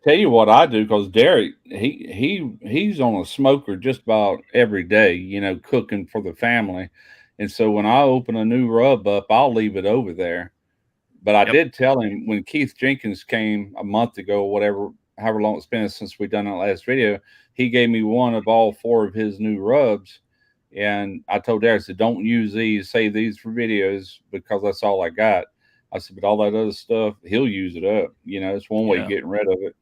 you what I do, because Derek, he's on a smoker just about every day, cooking for the family. And so when I open a new rub up, I'll leave it over there. But I did tell him when Keith Jenkins came a month ago, however long it's been since we done that last video, he gave me one of all 4 of his new rubs. And I told Derek, I said, don't use these, save these for videos, because that's all I got. I said, but all that other stuff, he'll use it up. It's one way of getting rid of it.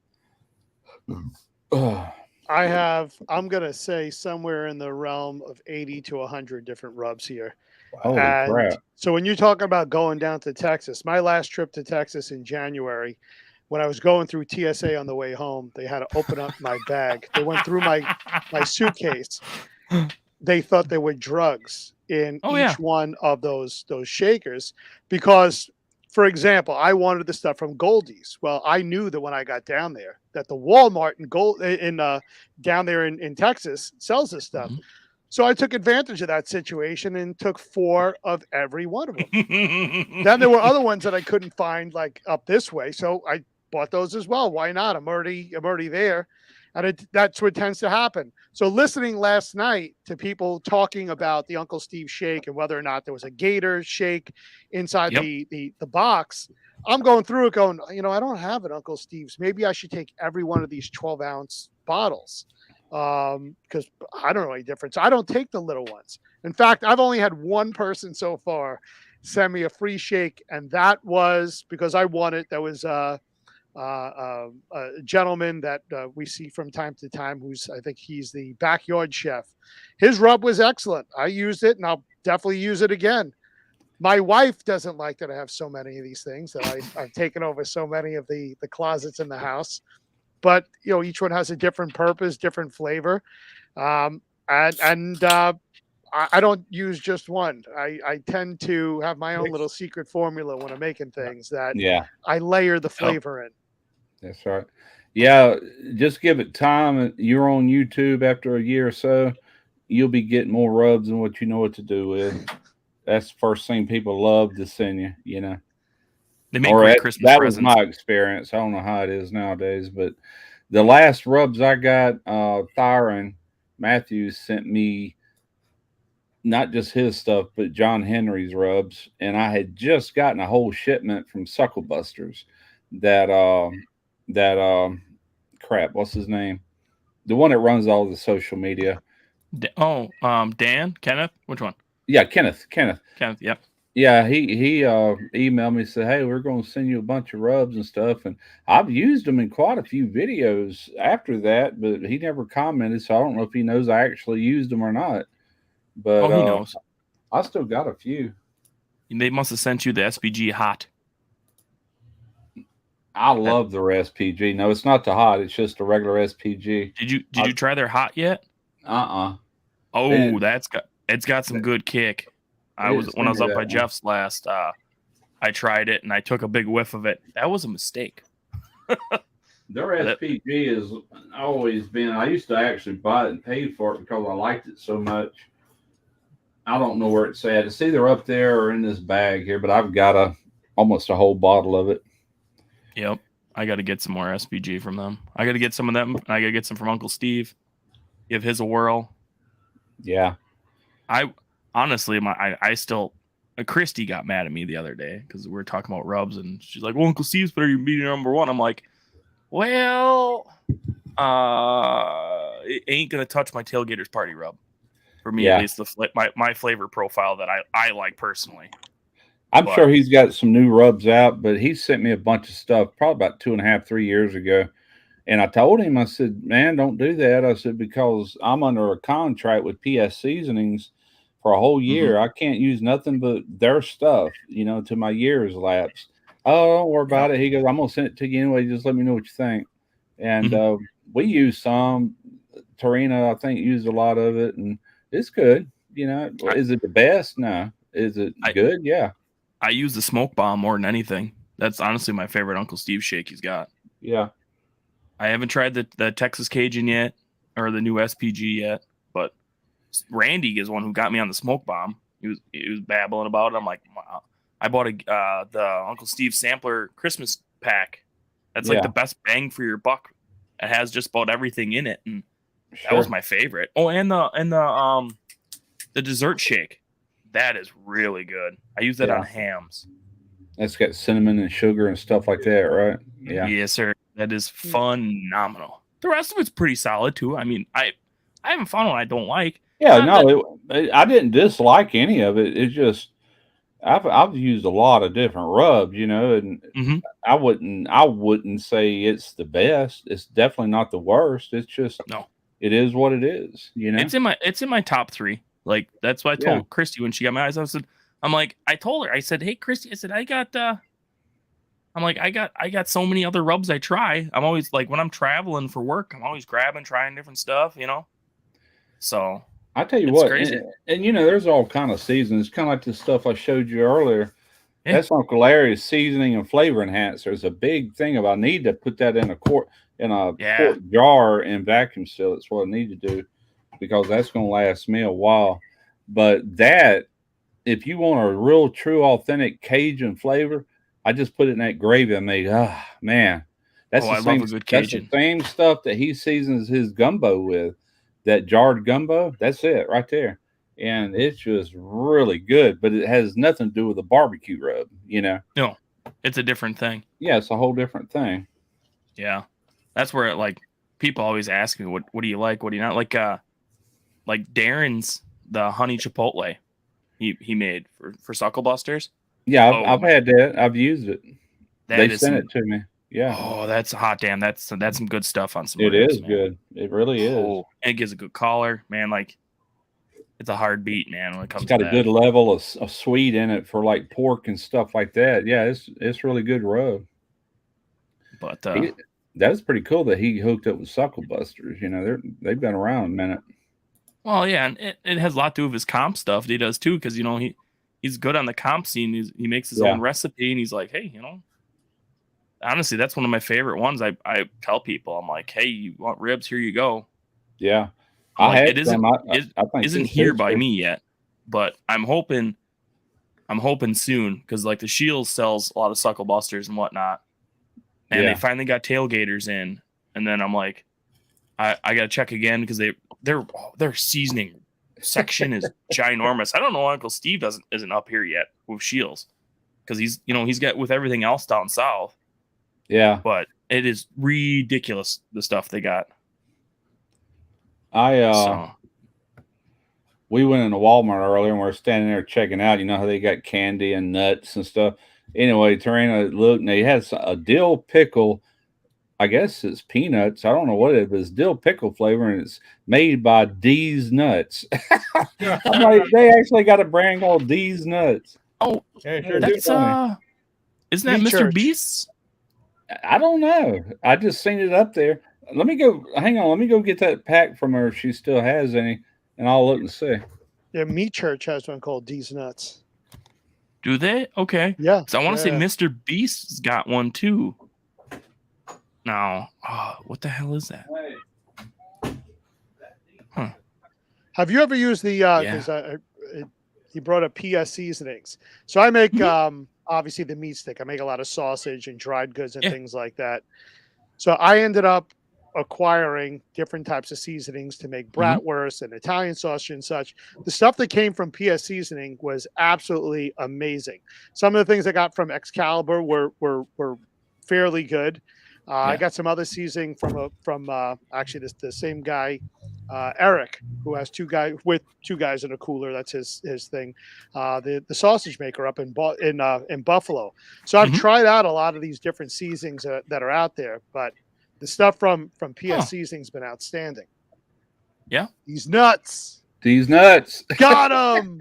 I'm going to say somewhere in the realm of 80 to 100 different rubs here. Holy crap. So when you talk about going down to Texas, my last trip to Texas in January, when I was going through TSA on the way home, they had to open up my bag. They went through my suitcase. They thought there were drugs in each one of those shakers because, for example, I wanted the stuff from Goldie's. Well, I knew that when I got down there that the Walmart down there in Texas sells this stuff. Mm-hmm. So I took advantage of that situation and took 4 of every one of them. Then there were other ones that I couldn't find like up this way. So I bought those as well. Why not? I'm already there. And that's what tends to happen. So listening last night to people talking about the Uncle Steve shake and whether or not there was a Gator shake inside the box, I'm going through it going, I don't have an Uncle Steve's. Maybe I should take every one of these 12-ounce bottles because I don't know any difference. I don't take the little ones. In fact, I've only had one person so far send me a free shake, and that was because I won it. That was a gentleman that we see from time to time I think he's the backyard chef. His rub was excellent. I used it and I'll definitely use it again. My wife doesn't like that I have so many of these things, that I've taken over so many of the closets in the house, but each one has a different purpose, different flavor. I don't use just one. I tend to have my own little secret formula when I'm making things that I layer the flavor in. That's right. Yeah, just give it time. You're on YouTube after a year or so, you'll be getting more rubs than what you know what to do with. That's the first thing people love to send you, They make great Christmas presents. That was my experience. I don't know how it is nowadays, but the last rubs I got, Thyron Matthews sent me not just his stuff, but John Henry's rubs. And I had just gotten a whole shipment from Suckle Busters that crap, what's his name? The one that runs all the social media. Dan? Kenneth? Which one? Yeah, Kenneth. Yep. Yeah, he emailed me, said, "Hey, we're going to send you a bunch of rubs and stuff." And I've used them in quite a few videos after that, but he never commented, so I don't know if he knows I actually used them or not. Oh, But he knows. I still got a few. They must have sent you the SPG hot. I love their SPG. No, it's not the hot. It's just a regular SPG. Did you try their hot yet? Uh-uh. Oh, it's got some good kick. They When didn't I send was me up that by one. Jeff's last, I tried it and I took a big whiff of it. That was a mistake. Their SPG has always been. I used to actually buy it and pay for it because I liked it so much. I don't know where it's at. It's either up there or in this bag here, but I've got almost a whole bottle of it. Yep. I got to get some more SPG from them. I got to get some of them. I got to get some from Uncle Steve. Give his a whirl. Yeah. I honestly, I still. Christy got mad at me the other day because we were talking about rubs, and she's like, "Well, Uncle Steve's better than being number one." I'm like, "Well, it ain't gonna touch my tailgater's party rub for me, Yeah. at least my flavor profile that I like personally." I'm sure he's got some new rubs out, but he sent me a bunch of stuff probably about 2.5, 3 years ago. And I told him, I said, "Man, don't do that." I said, "Because I'm under a contract with PS Seasonings for a whole year. I can't use nothing but their stuff, till my year is lapsed." "Oh, don't worry about it." He goes, "I'm going to send it to you anyway. Just let me know what you think." And we use some. Tarina, I think, used a lot of it, and it's good. Is it the best? No. Is it good? Yeah. I use the smoke bomb more than anything. That's honestly my favorite Uncle Steve shake he's got. Yeah. I haven't tried the Texas Cajun yet or the new SPG yet, but Randy is one who got me on the smoke bomb. He was babbling about it. I'm like, wow. I bought the Uncle Steve sampler Christmas pack. That's like the best bang for your buck. It has just about everything in it, and that was my favorite. Oh, and the dessert shake. That is really good. I use that on hams. That's got cinnamon and sugar and stuff like that, right? Yeah. Yes, sir. That is phenomenal. The rest of it's pretty solid too. I mean, I haven't found one I don't like. Yeah, I didn't dislike any of it. It's just I've used a lot of different rubs, and I wouldn't say it's the best. It's definitely not the worst. It's just it is what it is, It's in my top 3. Like that's what I told Christy when she got my eyes. I told her, I said, "Hey Christy," I said, I got so many other rubs I try. I'm always like when I'm traveling for work, I'm always trying different stuff, So I tell you what, crazy. And there's all kind of seasons. It's kind of like the stuff I showed you earlier. Yeah. That's Uncle Larry's seasoning and flavor enhancer. There's a big thing about I need to put that in a quart jar and vacuum seal. That's what I need to do because that's going to last me a while. But if you want a real, true, authentic Cajun flavor, I just put it in that gravy I made. Ah, man, that's the same. That's the same stuff that he seasons his gumbo with. That jarred gumbo, that's it right there. And it's just really good, but it has nothing to do with the barbecue rub, No, it's a different thing. Yeah, it's a whole different thing. Yeah. That's where people always ask me, what do you like? What do you not like Darren's, the honey chipotle he made for Suckle Busters. Yeah, I've had that. I've used it. They sent it to me. Yeah. Oh, that's a hot damn. That's some good stuff on some. It ribs, is man. Good. It really is. And it gives a good color, man. Like it's a hard beat, man. When it comes, it's got to a good level of sweet in it for like pork and stuff like that. Yeah, it's really good rub. But that is pretty cool that he hooked up with Suckle Busters. They've been around a minute. Well, yeah, and it has a lot to do with his comp stuff. He does too, because he's good on the comp scene. He makes his own recipe, and he's like, hey, honestly, that's one of my favorite ones. I tell people, I'm like, hey, you want ribs? Here you go. Yeah, it isn't here by me yet, but I'm hoping soon because like the Shields sells a lot of Suckle Busters and whatnot, and they finally got tailgaters in, and then I'm like, I got to check again because their seasoning section is ginormous. I don't know why Uncle Steve isn't up here yet with Shields because he's got with everything else down south. Yeah, but it is ridiculous the stuff they got. we went into Walmart earlier and we are standing there checking out. You know how they got candy and nuts and stuff. Anyway, Tarina looked and they had a dill pickle. I guess it's peanuts. I don't know what it is, but it's dill pickle flavor and it's made by D's Nuts. I'm like, they actually got a brand called D's Nuts. Oh, Yeah, sure do. that's isn't that Meat Mr. Church. Beast's? I don't know. I just seen it up there. Let me go. Hang on. Let me go get that pack from her if she still has any, and I'll look and see. Yeah, Meat Church has one called D's Nuts. Do they? Okay. Yeah. So I want to say yeah. Mr. Beast's got one too. No. Oh, what the hell is that? Have you ever used the? Because he brought up PS seasonings. So I make obviously the meat stick. I make a lot of sausage and dried goods and things like that. So I ended up acquiring different types of seasonings to make bratwurst and Italian sausage and such. The stuff that came from PS seasoning was absolutely amazing. Some of the things I got from Excalibur were fairly good. I got some other seasoning from actually the same guy, Eric, who has two guys in a cooler. That's his thing. The sausage maker up in Buffalo. So I've tried out a lot of these different seasonings that are out there, but the stuff from PS Seasoning's been outstanding. Yeah. These nuts. Got him.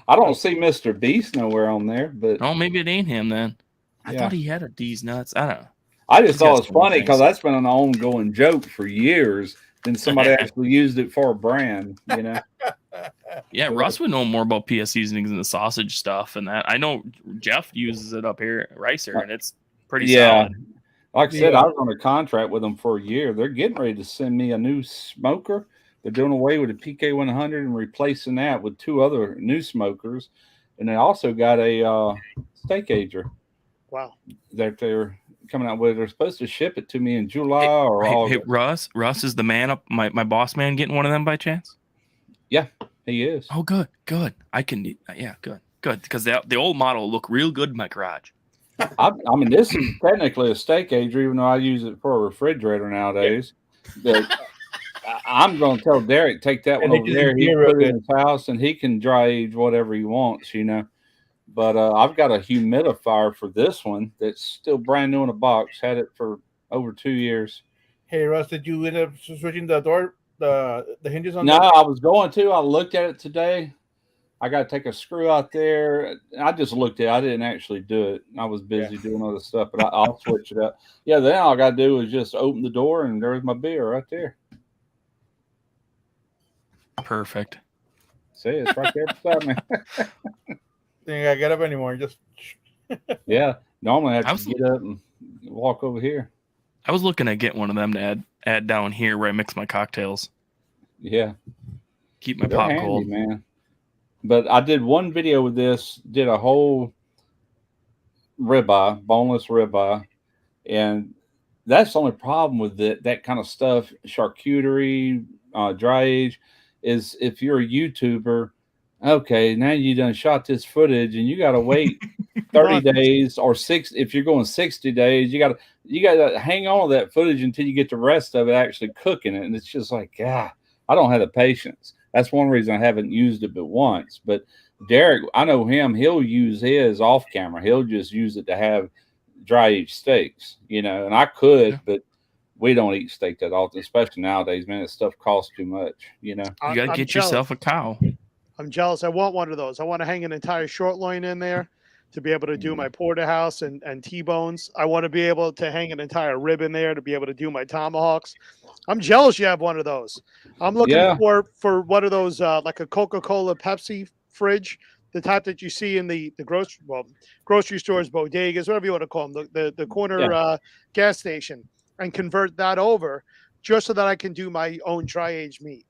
I don't see Mr. Beast nowhere on there, but oh, maybe it ain't him then. I thought he had a D's Nuts. I don't know. I just thought it was funny because that's been an ongoing joke for years. Then somebody actually used it for a brand, you know. Yeah, Russ would know more about PS seasonings and the sausage stuff and that. I know Jeff uses it up here at Ricer, and it's pretty solid. Like I said, I was on a contract with them for a year. They're getting ready to send me a new smoker. They're doing away with the PK100 and replacing that with 2 other new smokers. And they also got a steak ager. Wow. That they're coming out with. They're supposed to ship it to me in July or August. Hey, Russ is the man up, my boss man getting one of them by chance? Yeah, he is. Oh, good. I can, good. Because the old model look real good in my garage. I mean, this is technically a steak ager, even though I use it for a refrigerator nowadays. But I'm going to tell Derek, take that one over there. He put it in his house, and he can dry age whatever he wants, you know. But I've got a humidifier for this one that's still brand new in a box. Had it for over 2 years. Hey, Russ, did you end up switching the door, the hinges on? No, I was going to. I looked at it today. I got to take a screw out there. I just looked at it. I didn't actually do it. I was busy doing other stuff, but I'll switch it up. Yeah, then all I got to do is just open the door, and there's my beer right there. Perfect. See, it's right there beside me. Think I get up anymore? Just yeah. Normally I have to get up and walk over here. I was looking at getting one of them to add down here where I mix my cocktails. Yeah. Keep my pop cold, man. But I did one video with this, did a whole ribeye, boneless ribeye, and that's the only problem with that kind of stuff, charcuterie, dry age, is if you're a YouTuber, okay, now you done shot this footage and you got to wait 30 days or 6. If you're going 60 days, you got to hang on to that footage until you get the rest of it actually cooking it. And it's just like, I don't have the patience. That's one reason I haven't used it but once. But Derek, I know him. He'll use his off camera. He'll just use it to have dry aged steaks, you know. And I could, but we don't eat steak that often, especially nowadays. Man, that stuff costs too much, you know. You got to get yourself a cow. I'm jealous. I want one of those. I want to hang an entire short loin in there to be able to do my porterhouse and T-bones. I want to be able to hang an entire rib in there to be able to do my tomahawks. I'm jealous you have one of those. I'm looking for one of those like a Coca-Cola Pepsi fridge, the type that you see in the grocery stores, bodegas, whatever you want to call them, the corner gas station, and convert that over just so that I can do my own dry aged meat.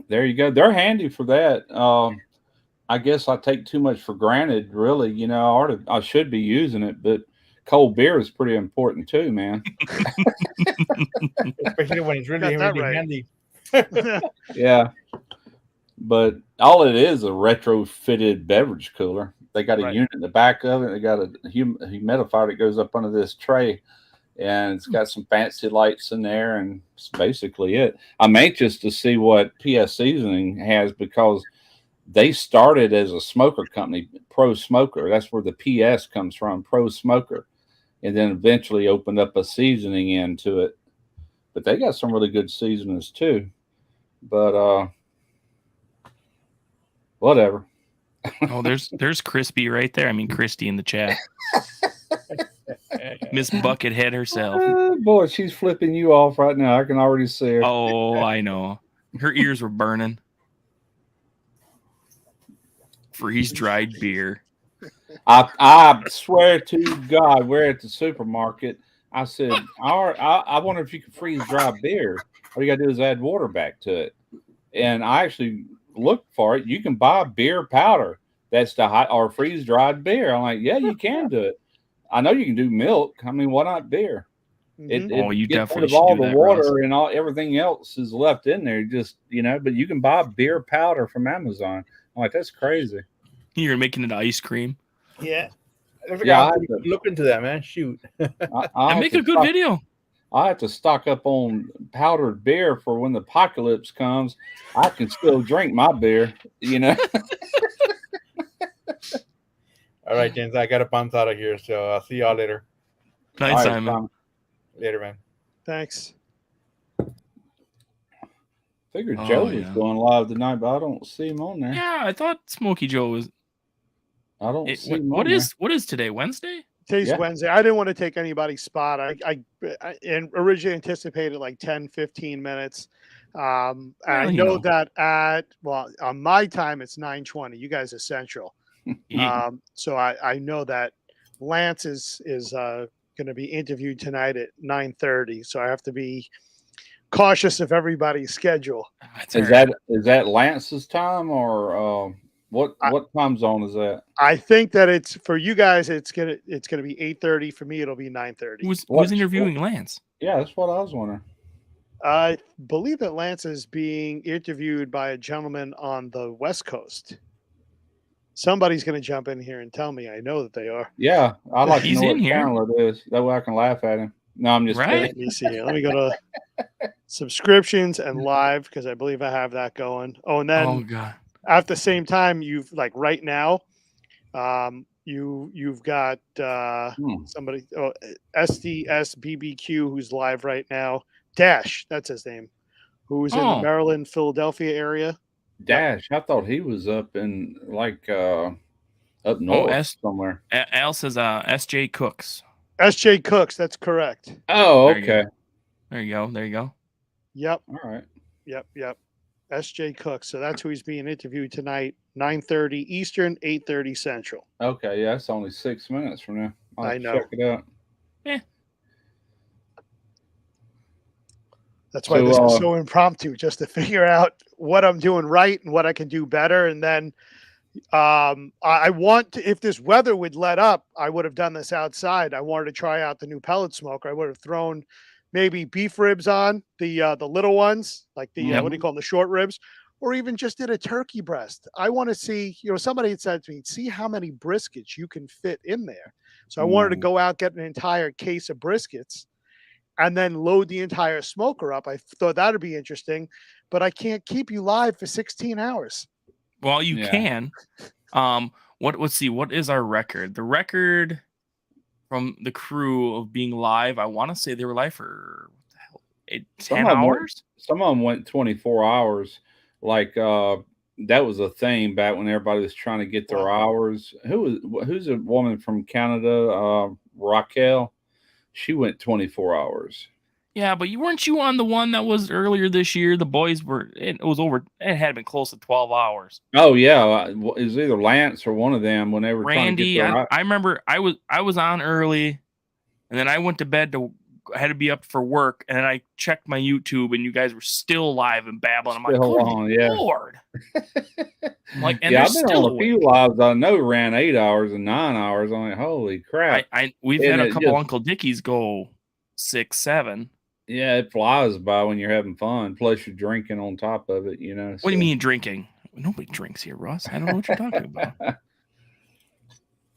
There you go. They're handy for that. I guess I take too much for granted, really. You know, I should be using it, but cold beer is pretty important too, man. Especially when it's really handy. Yeah. But all it is a retrofitted beverage cooler. They got a unit in the back of it. They got a humidifier that goes up under this tray. and it's got some fancy lights in there, and it's basically it. I'm anxious to see what PS Seasoning has because they started as a smoker company, Pro Smoker. That's where the PS comes from, Pro Smoker, and then eventually opened up a seasoning into it. But they got some really good seasonings too. But whatever. Oh, there's Crispy right there. I mean, Christy in the chat. Miss Buckethead herself. Boy, she's flipping you off right now. I can already see her. Oh, I know. Her ears were burning. Freeze dried beer. I swear to God, we're at the supermarket. I said, I wonder if you can freeze dry beer. All you got to do is add water back to it. And I actually looked for it. You can buy beer powder that's the hot or freeze dried beer. I'm like, yeah, you can do it. I know you can do milk. I mean, why not beer? You gets definitely rid of should all do the that, water Russ. and all everything else is left in there. Just but you can buy beer powder from Amazon. I'm like, that's crazy. You're making it ice cream. Yeah. Yeah, Look into that, man. Shoot. I make a good video. I have to stock up on powdered beer for when the apocalypse comes. I can still drink my beer, All right, James, I got to bounce out of here, so I'll see y'all later. Nice, All right, Simon. Tom. Later, man. Thanks. Figured Oh, Joe was yeah. going live tonight, but I don't see him on there. Yeah, I thought Smokey Joe was. I don't see him What on is today? Wednesday? Today's Yeah. Wednesday. I didn't want to take anybody's spot. I originally anticipated like 10, 15 minutes. I know that on my time, it's 9:20. You guys are Central. So I know that Lance is going to be interviewed tonight at 9:30. So I have to be cautious of everybody's schedule. Is that Lance's time or what time zone is that? I think that it's for you guys. It's gonna be 8:30. For me, it'll be 9:30. Who's interviewing Lance? Yeah, that's what I was wondering. I believe that Lance is being interviewed by a gentleman on the West Coast. Somebody's going to jump in here and tell me. I know that they are. Yeah, I like to He's know in what here. channel it is. That way I can laugh at him. No, I'm just Right? kidding. Let me see here. Let me go to subscriptions and live because I believe I have that going. Oh, and then Oh God. at the same time, you've like right now, you've got somebody SDSBBQ who's live right now. Dash, that's his name, who's in the Maryland, Philadelphia area. Dash, I thought he was up in like up north somewhere. Al says SJ Cooks. SJ Cooks, that's correct. Oh, okay. There you go. Yep. All right. Yep. SJ Cooks. So that's who he's being interviewed tonight, 9:30 Eastern, 8:30 Central. Okay, yeah, it's only 6 minutes from now. I know. Check it out. Yeah. That's why this is so impromptu, just to figure out what I'm doing right and what I can do better. And then I want to, if this weather would let up, I would have done this outside. I wanted to try out the new pellet smoker. I would have thrown maybe beef ribs on the little ones, like the what do you call them, the short ribs, or even just did a turkey breast. I want to see, somebody had said to me, see how many briskets you can fit in there. So I wanted to go out, get an entire case of briskets, and then load the entire smoker up. I thought that would be interesting, but I can't keep you live for 16 hours. Well, you can. Let's see, what is our record? The record from the crew of being live, I want to say they were live for 10 hours? Some of them went 24 hours. Like that was a thing back when everybody was trying to get their hours. Who's a woman from Canada, Raquel? She went 24 hours. Yeah, but weren't you on the one that was earlier this year? The boys were. It had been close to 12 hours. Oh yeah, it was either Lance or one of them when they were Randy. trying to get I remember I was on early, and then I went to bed I had to be up for work, and then I checked my YouTube, and you guys were still live and babbling. I'm like, Lord. Like, and I've been on a few lives I know ran 8 hours and 9 hours. I'm like, holy crap! We've had a couple Uncle Dickies go 6, 7. Yeah, it flies by when you're having fun. Plus, you're drinking on top of it. What do you mean drinking? Nobody drinks here, Russ. I don't know what you're talking about.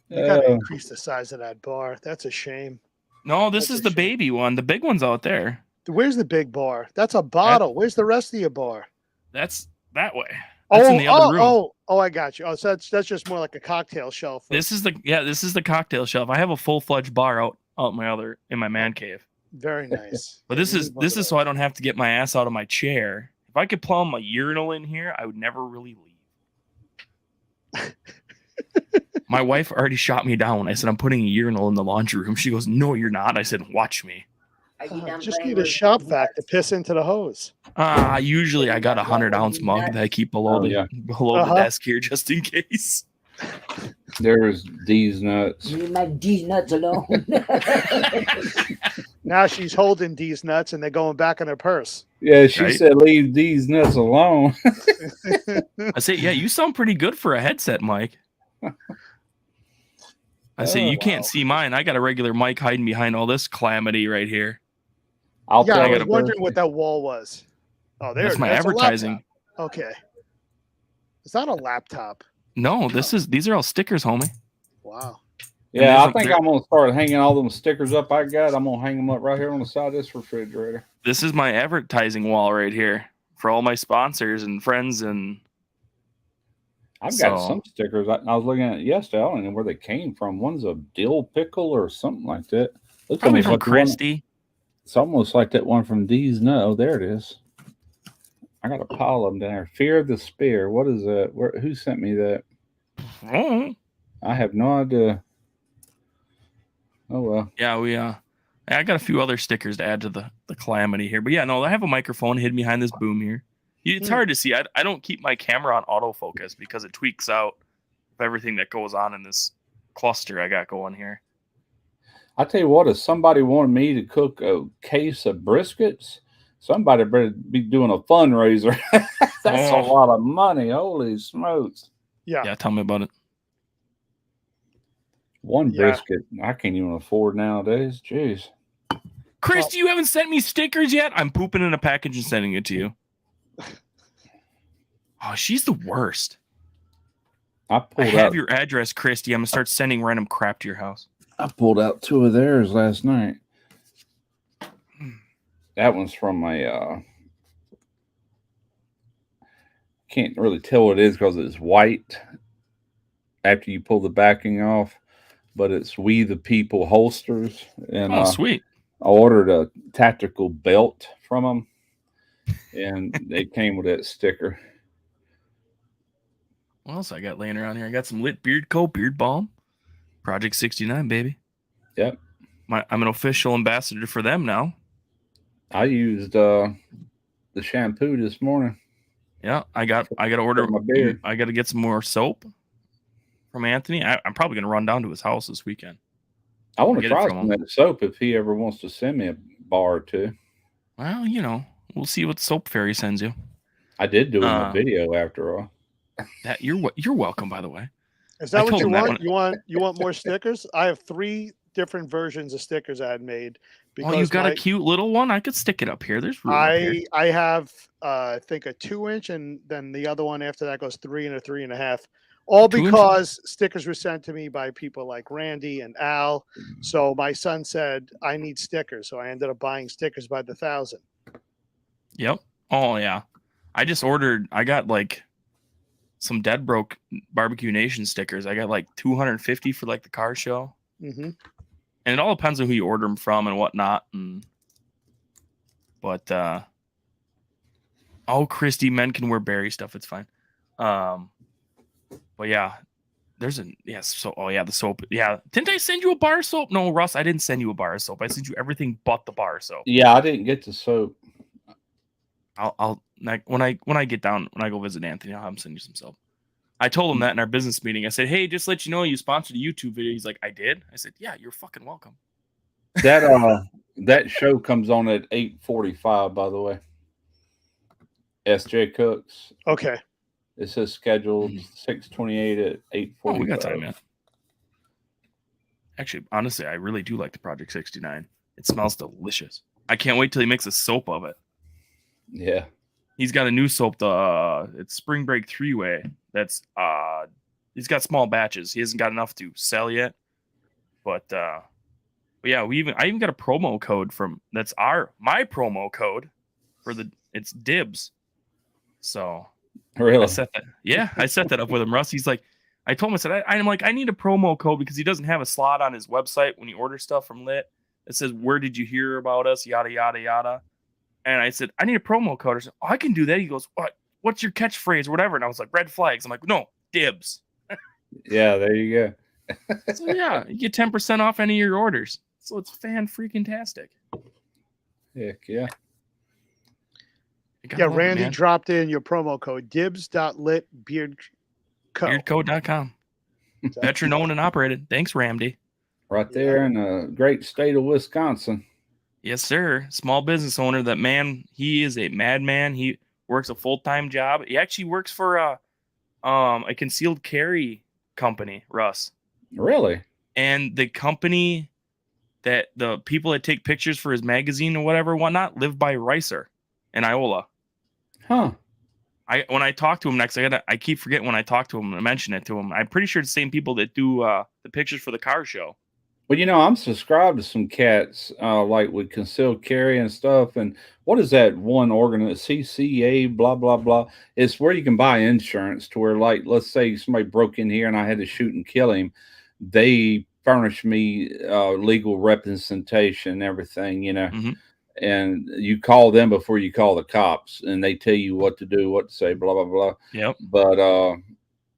You got to increase the size of that bar. That's a shame. No, this That's is a the shame. baby one. The big one's out there. Where's the big bar? That's a bottle. Where's the rest of your bar? That's that way. That's in the other room. I got you. Oh, so that's just more like a cocktail shelf. This is the cocktail shelf. I have a full-fledged bar out in my man cave. Very nice. But Yeah, this you is need one of so those. I don't have to get my ass out of my chair. If I could plumb a urinal in here, I would never really leave. My wife already shot me down. I said, I'm putting a urinal in the laundry room. She goes, no, you're not. I said, watch me. Just need a shop vac to piss into the hose. Usually I got a 100-ounce mug that I keep below the desk here just in case. There's these nuts. Leave my D nuts alone. Now she's holding these nuts and they're going back in her purse. Yeah, she Right? said, leave these nuts alone. I say, yeah, you sound pretty good for a headset, Mike. I say, you can't see mine. I got a regular mic hiding behind all this calamity right here. I'll Yeah, tell I you was wondering what that wall was. Oh, there That's it is. my That's a advertising. laptop. Okay. It's not a laptop. No, these are all stickers, homie. Wow. Yeah, I think I'm going to start hanging all them stickers up I got. I'm going to hang them up right here on the side of this refrigerator. This is my advertising wall right here for all my sponsors and friends. And I've got some stickers. I was looking at it yesterday. I don't know where they came from. One's a dill pickle or something like that. Looks probably almost from like Christie. It's almost like that one from D's. No, there it is. I got a pile of them down there. Fear of the Spear. What is that? Who sent me that? Oh. I have no idea. Oh well. Yeah, I got a few other stickers to add to the calamity here. But yeah, no, I have a microphone hidden behind this boom here. It's hard to see. I don't keep my camera on autofocus because it tweaks out everything that goes on in this cluster I got going here. I tell you what, if somebody wanted me to cook a case of briskets, somebody better be doing a fundraiser. That's a lot of money. Holy smokes. Yeah, tell me about it. One brisket, I can't even afford nowadays. Jeez. Chris, you haven't sent me stickers yet? I'm pooping in a package and sending it to you. Oh, she's the worst. I have your address, Christy. I'm going to start sending random crap to your house. I pulled out 2 of theirs last night. That one's from a can't really tell what it is because it's white after you pull the backing off, but it's We the People holsters. And sweet. I ordered a tactical belt from them, and it came with that sticker. What else I got laying around here? I got some Lit Beard Co. Beard Balm. Project 69, baby. Yep. I'm an official ambassador for them now. I used the shampoo this morning. Yeah, I got to order my beard. I got to get some more soap from Anthony. I'm probably going to run down to his house this weekend. I want to try some of that soap if he ever wants to send me a bar or two. Well, we'll see what Soap Fairy sends you. I did do a video after all. That you're welcome, by the way. Is that what you want? You want more stickers? I have 3 different versions of stickers I had made. Oh, you got a cute little one? I could stick it up here. There's room up here. I have I think a 2-inch, and then the other one after that goes 3 and a 3.5. All because stickers were sent to me by people like Randy and Al. So my son said, I need stickers. So I ended up buying stickers by the 1,000. Yep. Oh yeah. I got like some Dead Broke Barbecue Nation stickers. I got like 250 for like the car show. Mm-hmm. And it all depends on who you order them from and whatnot. But Christy, men can wear berry stuff. It's fine. But yeah, the soap. Yeah. Didn't I send you a bar of soap? No, Russ, I didn't send you a bar of soap. I sent you everything but the bar of soap. Yeah, I didn't get the soap. I'll when I get down, when I go visit Anthony, I'll have him send you some soap. I told him that in our business meeting. I said, hey, just let you know you sponsored a YouTube video. He's like, I did? I said, yeah, you're fucking welcome. That show comes on at 8:45, by the way. SJ Cooks. Okay. It says scheduled 6:28 at 8:45. Oh, we got time, man. Actually, honestly, I really do like the Project 69. It smells delicious. I can't wait till he makes a soap of it. Yeah. He's got a new soap, it's Spring Break 3-Way. That's he's got small batches. He hasn't got enough to sell yet. But Yeah, I even got a promo code that's my promo code for it's dibs. So Really? I set that up with him. Russ, he's like, I told him, I said, I'm like, I need a promo code because he doesn't have a slot on his website when you order stuff from Lit. It says, where did you hear about us? Yada, yada, yada. And I said, I need a promo code. I said, oh, I can do that. He goes, what? What's your catchphrase or whatever? And I was like, red flags. I'm like, no, dibs. Yeah, there you go. So yeah, you get 10% off any of your orders. So it's fan-freaking-tastic. Heck yeah. Yeah, Randy dropped in your promo code dibs.litbeardco. Beardco.com. Veteran owned and operated. Thanks, Ramdy. Right there in the great state of Wisconsin. Yes, sir. Small business owner. That man, he is a madman. He works a full-time job. He actually works for a concealed carry company, Russ. Really? And the company that the people that take pictures for his magazine or whatever, whatnot, live by Ricer in Iola. Huh. When I talk to him next, I keep forgetting when I talk to him and mention it to him. I'm pretty sure it's the same people that do the pictures for the car show. Well, I'm subscribed to some cats like with concealed carry and stuff. And what is that one organization? CCA, blah, blah, blah. It's where you can buy insurance to where, like, let's say somebody broke in here and I had to shoot and kill him. They furnish me legal representation and everything, Mm-hmm. And you call them before you call the cops, and they tell you what to do, what to say, blah, blah, blah. Yep. But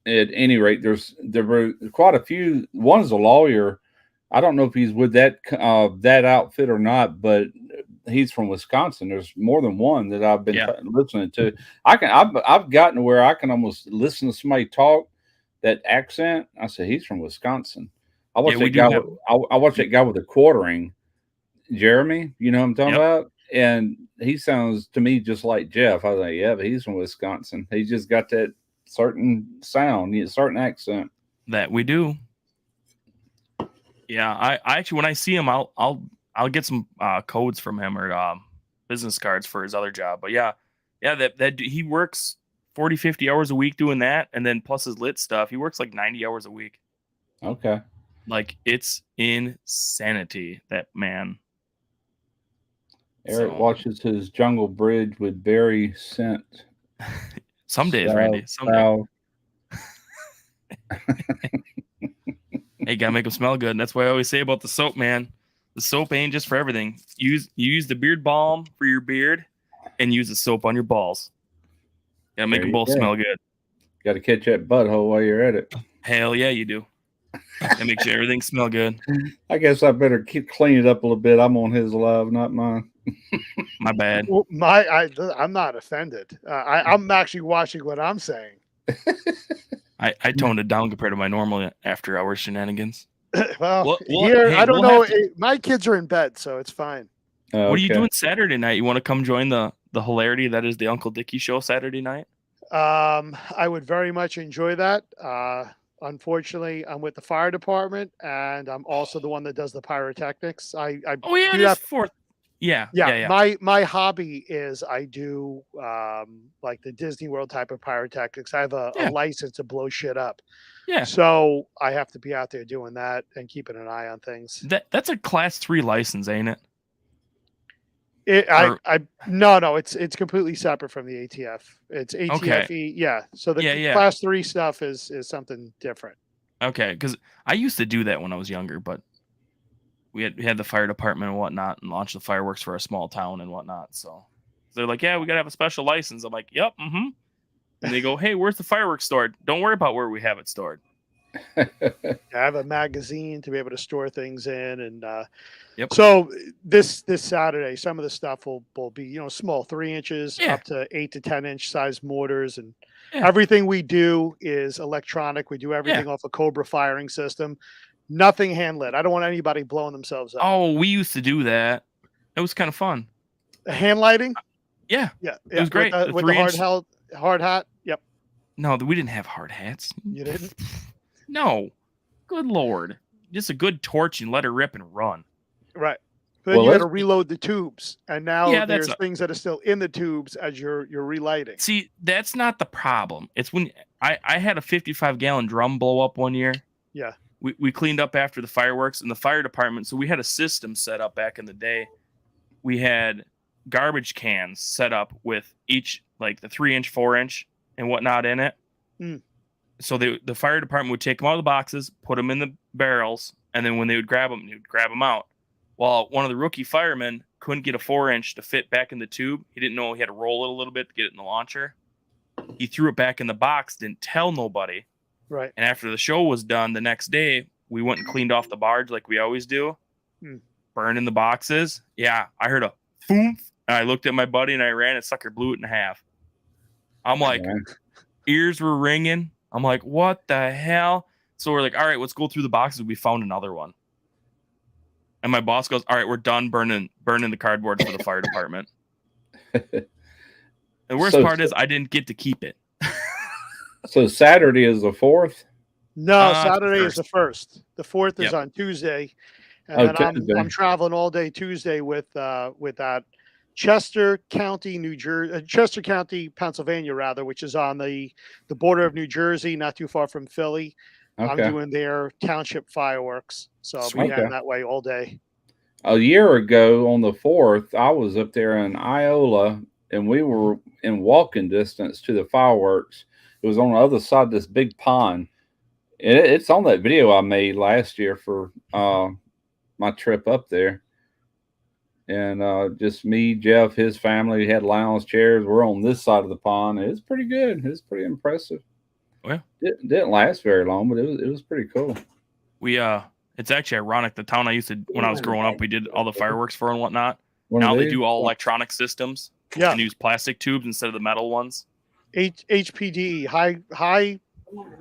at any rate, there were quite a few. One's a lawyer. I don't know if he's with that outfit or not, but he's from Wisconsin. There's more than one that I've been listening to. I've gotten to where I can almost listen to somebody talk that accent. I said, he's from Wisconsin. I watched that guy with the quartering, Jeremy. You know what I'm talking about? And he sounds to me just like Jeff. I was like, yeah, but he's from Wisconsin. He just got that certain sound, certain accent. That we do. Yeah, I actually, when I see him, I'll get some codes from him or business cards for his other job. But yeah, that he works 40, 50 hours a week doing that, and then plus his lit stuff, he works like 90 hours a week. Okay. Like, it's insanity, that man. Eric watches his Jungle Bridge with berry scent. Some days, Randy. Some days. Hey, gotta make them smell good. And that's what I always say about the soap, man. The soap ain't just for everything. You use the beard balm for your beard and use the soap on your balls. Gotta make them both smell good. Got to catch that butthole while you're at it. Hell yeah, you do. That makes sure everything smell good. I guess I better clean it up a little bit. I'm on his live, not mine. My bad. Well, I'm not offended. I'm actually watching what I'm saying. I toned it down compared to my normal after hours shenanigans. Well, here, I don't know. My kids are in bed, so it's fine. Okay. What are you doing Saturday night? You want to come join the hilarity that is the Uncle Dickie show Saturday night? I would very much enjoy that. Unfortunately, I'm with the fire department, and I'm also the one that does the pyrotechnics. Yeah. My hobby is I do like the Disney World type of pyrotechnics. I have a license to blow shit up. Yeah. So I have to be out there doing that and keeping an eye on things. That's a class 3 license, ain't it? No, it's completely separate from the ATF. It's ATFE. Okay. Yeah. So the class 3 stuff is something different. Okay, because I used to do that when I was younger, but we had the fire department and whatnot and launched the fireworks for a small town and whatnot. So they're like, yeah, we got to have a special license. I'm like, yep. Mm-hmm. And they go, hey, where's the fireworks stored? Don't worry about where we have it stored. I have a magazine to be able to store things in. And so this Saturday, some of the stuff will be, small 3 inches up to 8 to 10 inch size mortars. And everything we do is electronic. We do everything off a Cobra firing system. Nothing hand lit. I don't want anybody blowing themselves up. Oh, we used to do that. It was kind of fun. Hand lighting? Yeah. It was great. With the hard hat? Yep. No, we didn't have hard hats. You didn't? No. Good Lord. Just a good torch and let her rip and run. Right. But then you got to reload the tubes. And now there's things that are still in the tubes as you're relighting. See, that's not the problem. It's when I had a 55-gallon drum blow up one year. Yeah. we cleaned up after the fireworks, and the fire department. So we had a system set up back in the day. We had garbage cans set up with each, like the 3-inch, 4-inch, and whatnot in it. Mm. So the fire department would take them out of the boxes, put them in the barrels, and then when they would grab them, they would grab them out. Well, one of the rookie firemen couldn't get a 4-inch to fit back in the tube. He didn't know he had to roll it a little bit to get it in the launcher. He threw it back in the box, didn't tell nobody. Right. And after the show was done, the next day, we went and cleaned off the barge like we always do, burning the boxes. Yeah, I heard a boom, and I looked at my buddy, and I ran, and sucker blew it in half. I'm like, ears were ringing. I'm like, what the hell? So we're like, all right, let's go through the boxes. We found another one. And my boss goes, all right, we're done burning the cardboard for the fire department. The worst part is I didn't get to keep it. So Saturday is the 4th? No, Saturday is the 1st. The 4th is on Tuesday. And then Tuesday. I'm traveling all day Tuesday with that Chester County, Chester County, Pennsylvania, rather, which is on the border of New Jersey, not too far from Philly. I'm doing their township fireworks. So I'll be heading that way all day. A year ago on the 4th, I was up there in Iola, and we were in walking distance to the fireworks. It was on the other side of this big pond. It's on that video I made last year for my trip up there. And just me, Jeff, his family, we had lounge chairs. We're on this side of the pond. It's pretty good. It's pretty impressive. Well, it didn't last very long, but it was pretty cool. It's actually ironic. The town I used to, when I was growing up, we did all the fireworks for and whatnot. Now they do all electronic systems. Yeah. And use plastic tubes instead of the metal ones. HPD,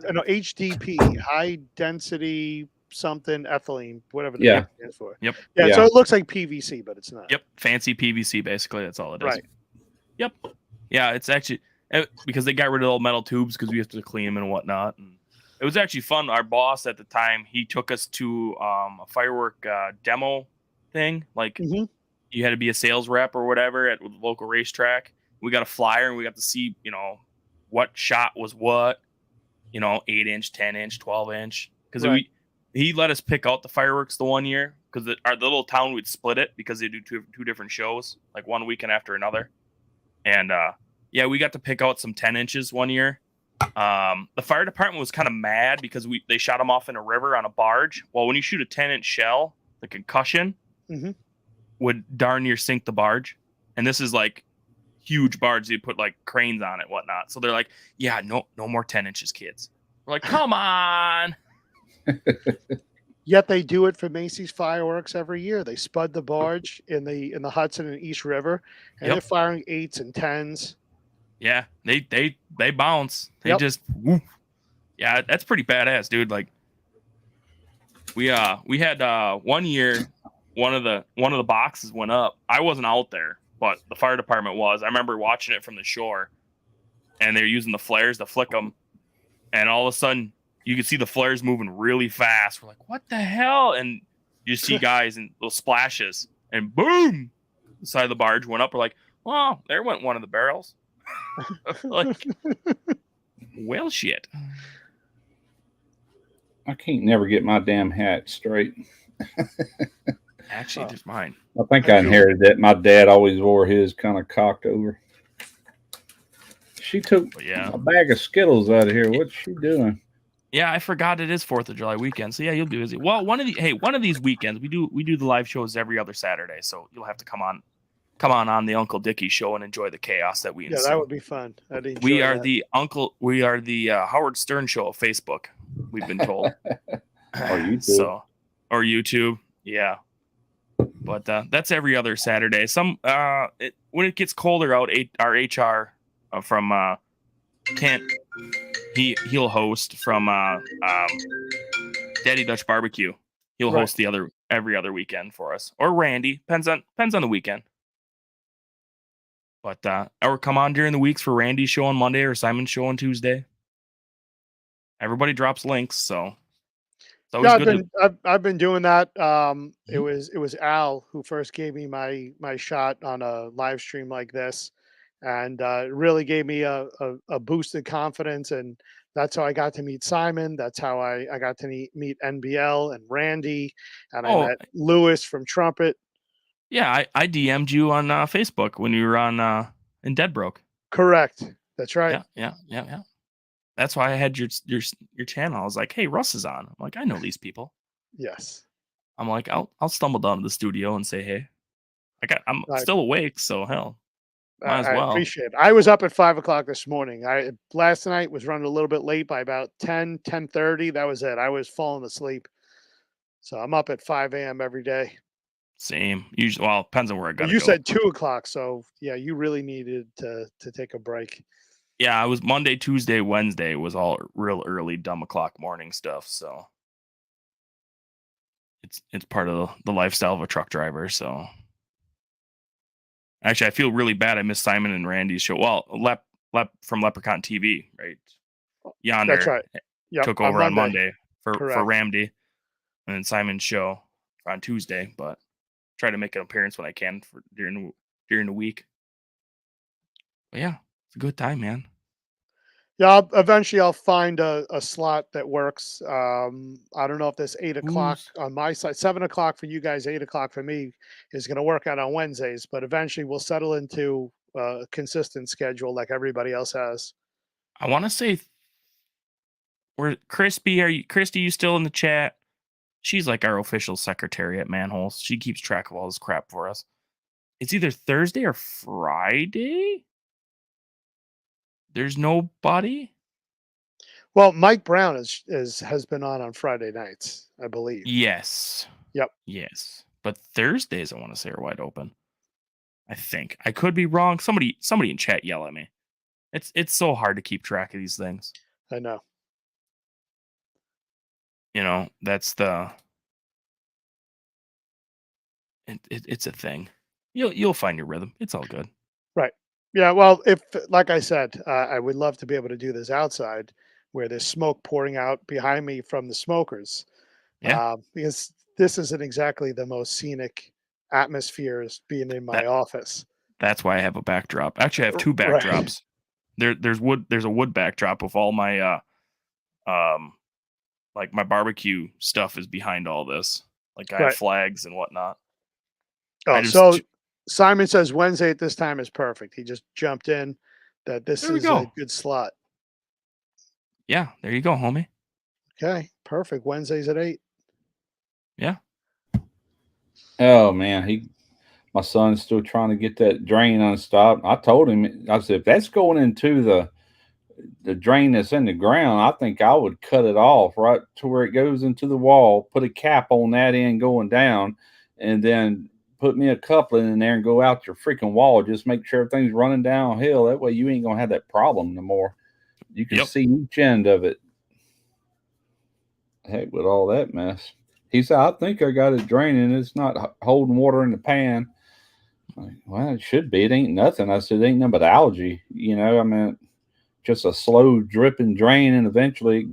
HDP, high density something ethylene, whatever the name stands for. Yep. Yeah, so it looks like PVC, but it's not. Yep. Fancy PVC, basically. That's all it is. Right. Yep. Yeah, it's actually because they got rid of all metal tubes because we have to clean them and whatnot. And it was actually fun. Our boss at the time, he took us to a firework demo thing. Like you had to be a sales rep or whatever at the local racetrack. We got a flyer and we got to see, what shot was what, 8-inch, 10-inch, 12-inch. Because he let us pick out the fireworks the one year because the little town would split it because they do two different shows, like one weekend after another. And we got to pick out some 10 inches one year. The fire department was kind of mad because they shot them off in a river on a barge. Well, when you shoot a 10-inch shell, the concussion would darn near sink the barge. And this is like huge barge. They put like cranes on it, whatnot. So they're like, yeah, no more 10 inches, kids. We're like, come on. Yet they do it for Macy's fireworks every year. They spud the barge in the Hudson and East River, and they're firing 8s and 10s. Yeah, they bounce. They just woof. Yeah, that's pretty badass, dude. Like we had 1 year one of the boxes went up. I wasn't out there, but the fire department was. I remember watching it from the shore, and they're using the flares to flick them, and all of a sudden you could see the flares moving really fast. We're like, what the hell? And you see guys in little splashes, and boom, the side of the barge went up. We're like, well, there went one of the barrels. Like, well, shit. I can't never get my damn hat straight. Actually, there's mine. I think I inherited that. My dad always wore his kind of cocked over. She took a bag of Skittles out of here. What's she doing? Yeah, I forgot it is 4th of July weekend. So yeah, you'll be busy. Well, one of these weekends we do the live shows every other Saturday. So you'll have to come on the Uncle Dickie show and enjoy the chaos that we ensue. Yeah, that would be fun. We are the Howard Stern show of Facebook. We've been told. Or YouTube. Or YouTube. Yeah. But that's every other Saturday. When it gets colder out, our HR from Kent, he'll host from Daddy Dutch Barbecue. He'll host every other weekend for us, or Randy depends on the weekend. But or come on during the weeks for Randy's show on Monday or Simon's show on Tuesday. Everybody drops links, so it's always good. I've been doing that. It was Al who first gave me my shot on a live stream like this, and it really gave me a boosted confidence and That's how I got to meet Simon. That's how I got to meet NBL and Randy, and I Oh, met Lewis from Trumpet. yeah, I DM'd you on Facebook when you were on in Dead Broke. Correct. That's right. Yeah. That's why I had your channel. I was like, hey, Russ is on. I'm like, I know these people. Yes. I'm like, I'll stumble down to the studio and say, hey, I'm still awake, so hell, might as I well. appreciate it. I was up at 5:00 this morning. Last night was running a little bit late by about 10:30. That was it. I was falling asleep. So I'm up at 5 a.m. every day. Same. Usually, well, depends on where I got to You go. said 2:00, so yeah, you really needed to take a break. Yeah, I was Monday, Tuesday, Wednesday was all real early, dumb o'clock morning stuff. So it's part of the lifestyle of a truck driver. So actually, I feel really bad. I missed Simon and Randy's show. Well, Lep from Leprechaun TV, right? Yonder. That's right. Yep, Took over on Monday for Correct. Ramdy, and then Simon's show on Tuesday. But try to make an appearance when I can for during the week. But yeah, it's a good time, man. Yeah, eventually I'll find a slot that works. I don't know if this 8:00 on my side, 7:00 for you guys, 8:00 for me is going to work out on Wednesdays. But eventually we'll settle into a consistent schedule like everybody else has. I want to say, where Christy? You still in the chat? She's like our official secretary at Manholes. She keeps track of all this crap for us. It's either Thursday or Friday. There's nobody. Well, Mike Brown has been on Friday nights, I believe. Yes. Yep. Yes. But Thursdays, I want to say, are wide open. I think. I could be wrong. Somebody in chat yell at me. It's so hard to keep track of these things. I know. You know, that's the it's a thing. You'll find your rhythm. It's all good. Right. Yeah. Well, if like I said, I would love to be able to do this outside where there's smoke pouring out behind me from the smokers. Yeah. Because this isn't exactly the most scenic atmosphere as being in my office. That's why I have a backdrop. Actually, I have two backdrops. Right. There's a wood backdrop of all my like my barbecue stuff is behind all this. Like I have flags and whatnot. Oh, so Simon says Wednesday at this time is perfect. He just jumped in that this is a good slot. Yeah, there you go, homie. Okay, perfect. Wednesdays at 8. Yeah. Oh man, my son's still trying to get that drain unstopped. I told him, I said, if that's going into the drain that's in the ground, I think I would cut it off right to where it goes into the wall, put a cap on that end going down, and then put me a coupling in there and go out your freaking wall. Just make sure everything's running downhill. That way you ain't going to have that problem no more. You can see each end of it. Heck with all that mess. He said, I think I got it draining. It's not holding water in the pan. Like, well, it should be. It ain't nothing. I said, it ain't nothing but algae. You know, I mean, just a slow dripping drain, and eventually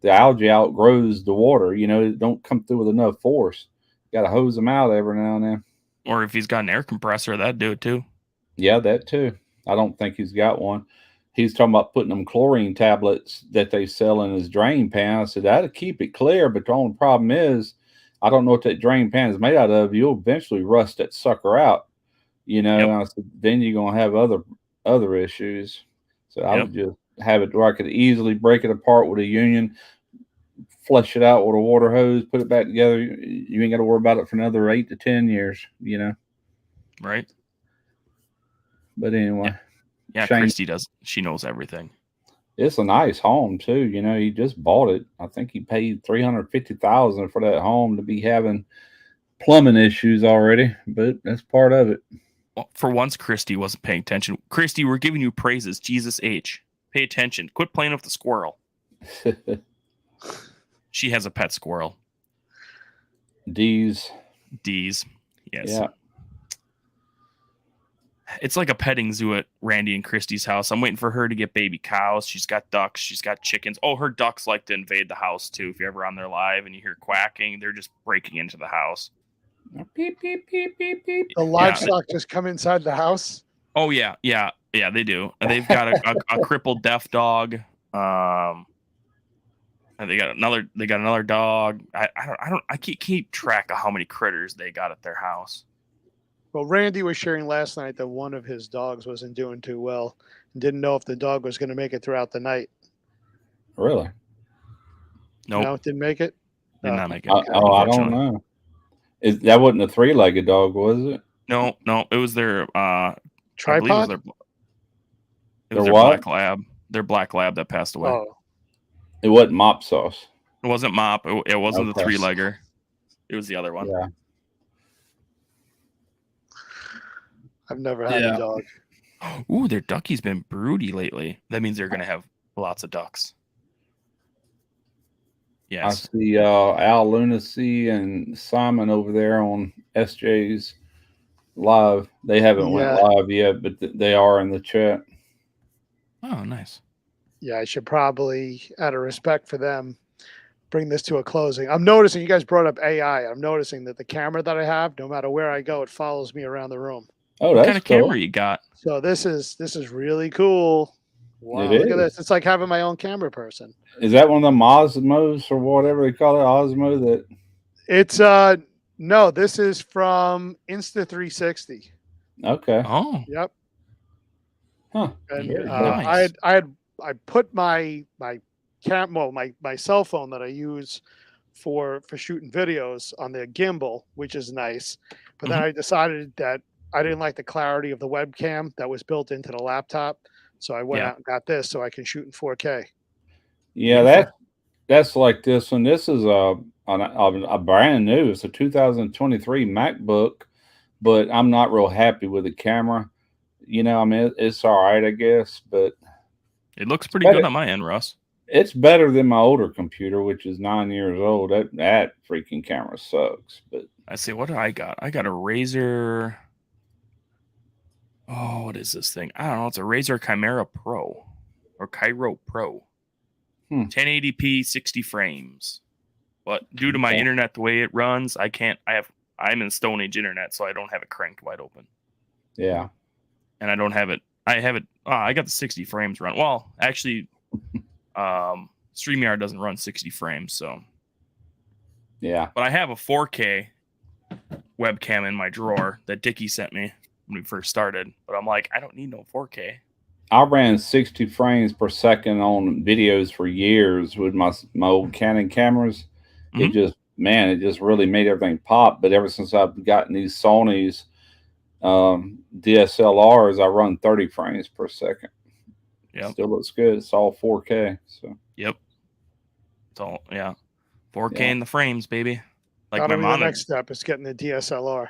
the algae outgrows the water. You know, it don't come through with enough force. Got to hose them out every now and then. Or if he's got an air compressor, that'd do it too. Yeah, that too. I don't think he's got one. He's talking about putting them chlorine tablets that they sell in his drain pan. I said, that'll keep it clear, but the only problem is, I don't know what that drain pan is made out of. You'll eventually rust that sucker out. You know, and I said, then you're going to have other issues. So I would just have it where I could easily break it apart with a union, flush it out with a water hose, put it back together. You ain't got to worry about it for another 8 to 10 years, you know. Right. But anyway. Yeah, Christy does. She knows everything. It's a nice home too. You know, he just bought it. I think he paid $350,000 for that home to be having plumbing issues already, but that's part of it. Well, for once, Christy wasn't paying attention. Christy, we're giving you praises. Jesus H. Pay attention. Quit playing with the squirrel. She has a pet squirrel. D's. Yes. Yeah. It's like a petting zoo at Randy and Christy's house. I'm waiting for her to get baby cows. She's got ducks. She's got chickens. Oh, her ducks like to invade the house too. If you're ever on there live and you hear quacking, they're just breaking into the house. Beep, beep, beep, beep, beep. The livestock just come inside the house? Oh, yeah, they do. And they've got a crippled deaf dog. And they got another dog. I can't keep track of how many critters they got at their house. Well, Randy was sharing last night that one of his dogs wasn't doing too well and didn't know if the dog was going to make it throughout the night. Really? Nope. No, it didn't make it. Did not make it. I don't Unfortunately. know. That wasn't a 3-legged dog, was it? No, it was their Tripod. It was their what? black lab. Their black lab that passed away. Oh, It wasn't Mop Sauce. It wasn't Mop. It wasn't the Okay. 3-legger. It was the other one. Yeah. I've never had a dog. Ooh, their ducky's been broody lately. That means they're gonna have lots of ducks. Yes. I see Al Lunacy and Simon over there on SJ's live. They haven't went live yet, but they are in the chat. Oh, nice. Yeah, I should probably, out of respect for them, bring this to a closing. I'm noticing you guys brought up AI. I'm noticing that the camera that I have, no matter where I go, it follows me around the room. Oh, What that's kind of cool. camera you got? So this is really cool. Wow, It look at is. this. It's like having my own camera person. Is that one of them Osmos or whatever they call it? Osmo that. It's no, this is from Insta360. Okay. Oh, Yep. Huh. And Very nice. I put my cell phone that I use for shooting videos on the gimbal, which is nice. But then I decided that I didn't like the clarity of the webcam that was built into the laptop. So I went out and got this so I can shoot in 4K. Yeah, that's like this one. This is a brand new. It's a 2023 MacBook, but I'm not real happy with the camera. You know, I mean, it's all right, I guess, but it looks pretty good on my end, Russ. it's better than my older computer, which is 9 years old. That freaking camera sucks. But I see. What do I got? I got a Razer. Oh, what is this thing? I don't know. It's a Razer Chimera Pro or Cairo Pro. 1080p, 60 frames. But due to my internet, the way it runs, I'm in Stone Age internet, so I don't have it cranked wide open. Yeah. And I don't have it. I have it. I got the 60 frames run. Well, actually, StreamYard doesn't run 60 frames, so. Yeah. But I have a 4K webcam in my drawer that Dickie sent me when we first started. But I'm like, I don't need no 4K. I ran 60 frames per second on videos for years with my old Canon cameras. It just really made everything pop. But ever since I've gotten these Sony's DSLRs, I run 30 frames per second. Yeah, still looks good. It's all 4K. So yep, it's all 4K in the frames, baby. Like That'll my be mom. The next step is getting the DSLR.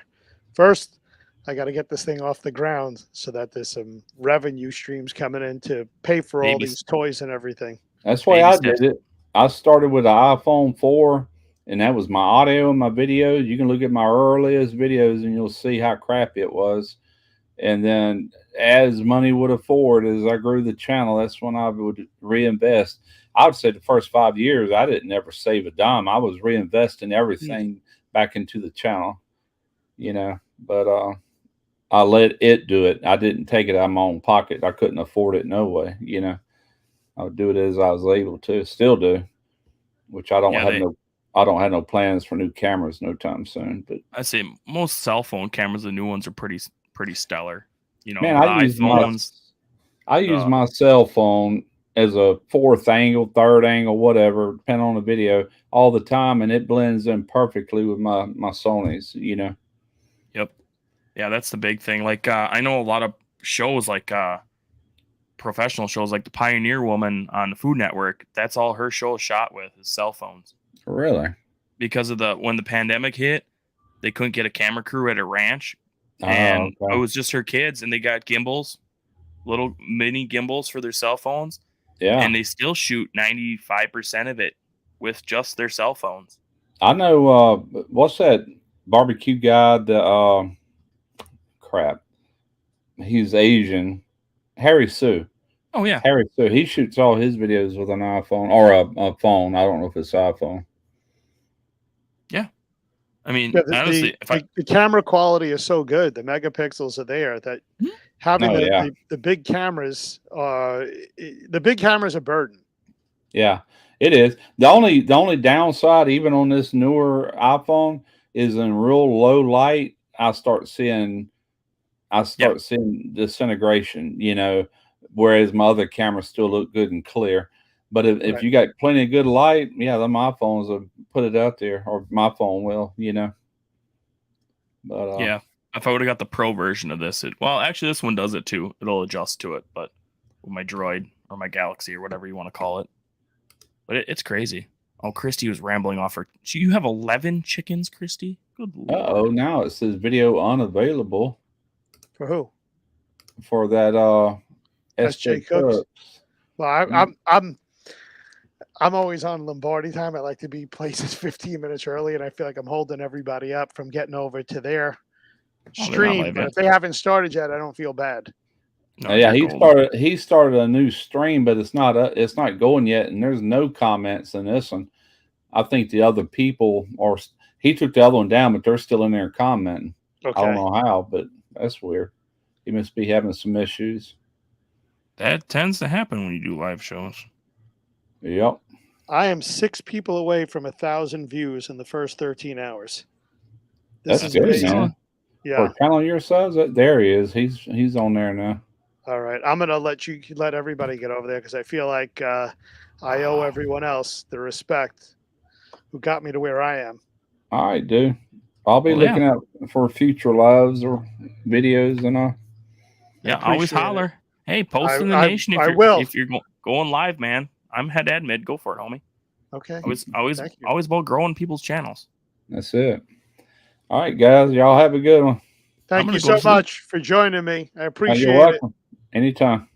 First, I got to get this thing off the ground so that there's some revenue streams coming in to pay for all these toys and everything. That's why I did it. I started with an iPhone 4, and that was my audio and my videos. You can look at my earliest videos, and you'll see how crappy it was. And then as money would afford, as I grew the channel, that's when I would reinvest. I would say the first 5 years, I didn't ever save a dime. I was reinvesting everything back into the channel, you know, but I let it do it. I didn't take it out of my own pocket. I couldn't afford it no way, you know. I would do it as I was able to, still do, which I don't have no plans for new cameras no time soon. But I say most cell phone cameras, the new ones are pretty stellar. You know, man, I use my cell phone as a fourth angle, third angle, whatever, depending on the video, all the time, and it blends in perfectly with my Sony's, you know. Yep. Yeah, that's the big thing. Like I know a lot of shows, like professional shows, like the Pioneer Woman on the Food Network. That's all her show is shot with is cell phones. Really? Because of when the pandemic hit, they couldn't get a camera crew at a ranch, and it was just her kids, and they got gimbals, little mini gimbals for their cell phones. Yeah. And they still shoot 95% of it with just their cell phones. I know. What's that barbecue guy? He's Asian. Harry Sue. Oh yeah, Harry Sue. He shoots all his videos with an iPhone or a phone. I don't know if it's iPhone. Yeah, I mean, honestly, the camera quality is so good. The megapixels are there that having the big cameras, the big camera's a burden. Yeah, It is. The only downside, even on this newer iPhone, is in real low light, I start seeing disintegration, whereas my other cameras still look good and clear. But if Right. you got plenty of good light, yeah, then my phones will put it out there, or my phone will, But Yeah. If I would have got the pro version of this, well, actually, this one does it too. It'll adjust to it, but with my Droid or my Galaxy or whatever you want to call it. But it's crazy. Oh, Christy was rambling off her. You have 11 chickens, Christy? Good lord. now it says video unavailable For who? for that SJ SJ Cooks? Cooks. Well, I'm always on Lombardi time. I like to be places 15 minutes early, and I feel like I'm holding everybody up from getting over to their they're not stream. live But yet. if they haven't started yet, I don't feel bad. No, Yeah, you're he golden. started a new stream, but it's not going yet, and there's no comments in this one. I think the other people he took the other one down, but they're still in there commenting. Okay. I don't know how, but that's weird. He must be having some issues. That tends to happen when you do live shows. Yep. I am 6 people away from 1,000 views in the first 13 hours. That's is good, amazing. man. Yeah. For a channel your size, there he is. He's on there now. All right. I'm gonna let everybody get over there because I feel like I owe everyone else the respect who got me to where I am. All right, dude. I'll be Well, looking out for future lives or videos and all. Yeah, always appreciate it. holler. Hey, post in the I nation will. if you're going live, man. I'm head admin. Go for it, homie. Okay. Always about growing people's channels. That's it. All right, guys. Y'all have a good one. Thank gonna you go so to sleep. much for joining me. I appreciate You're it. welcome. Anytime.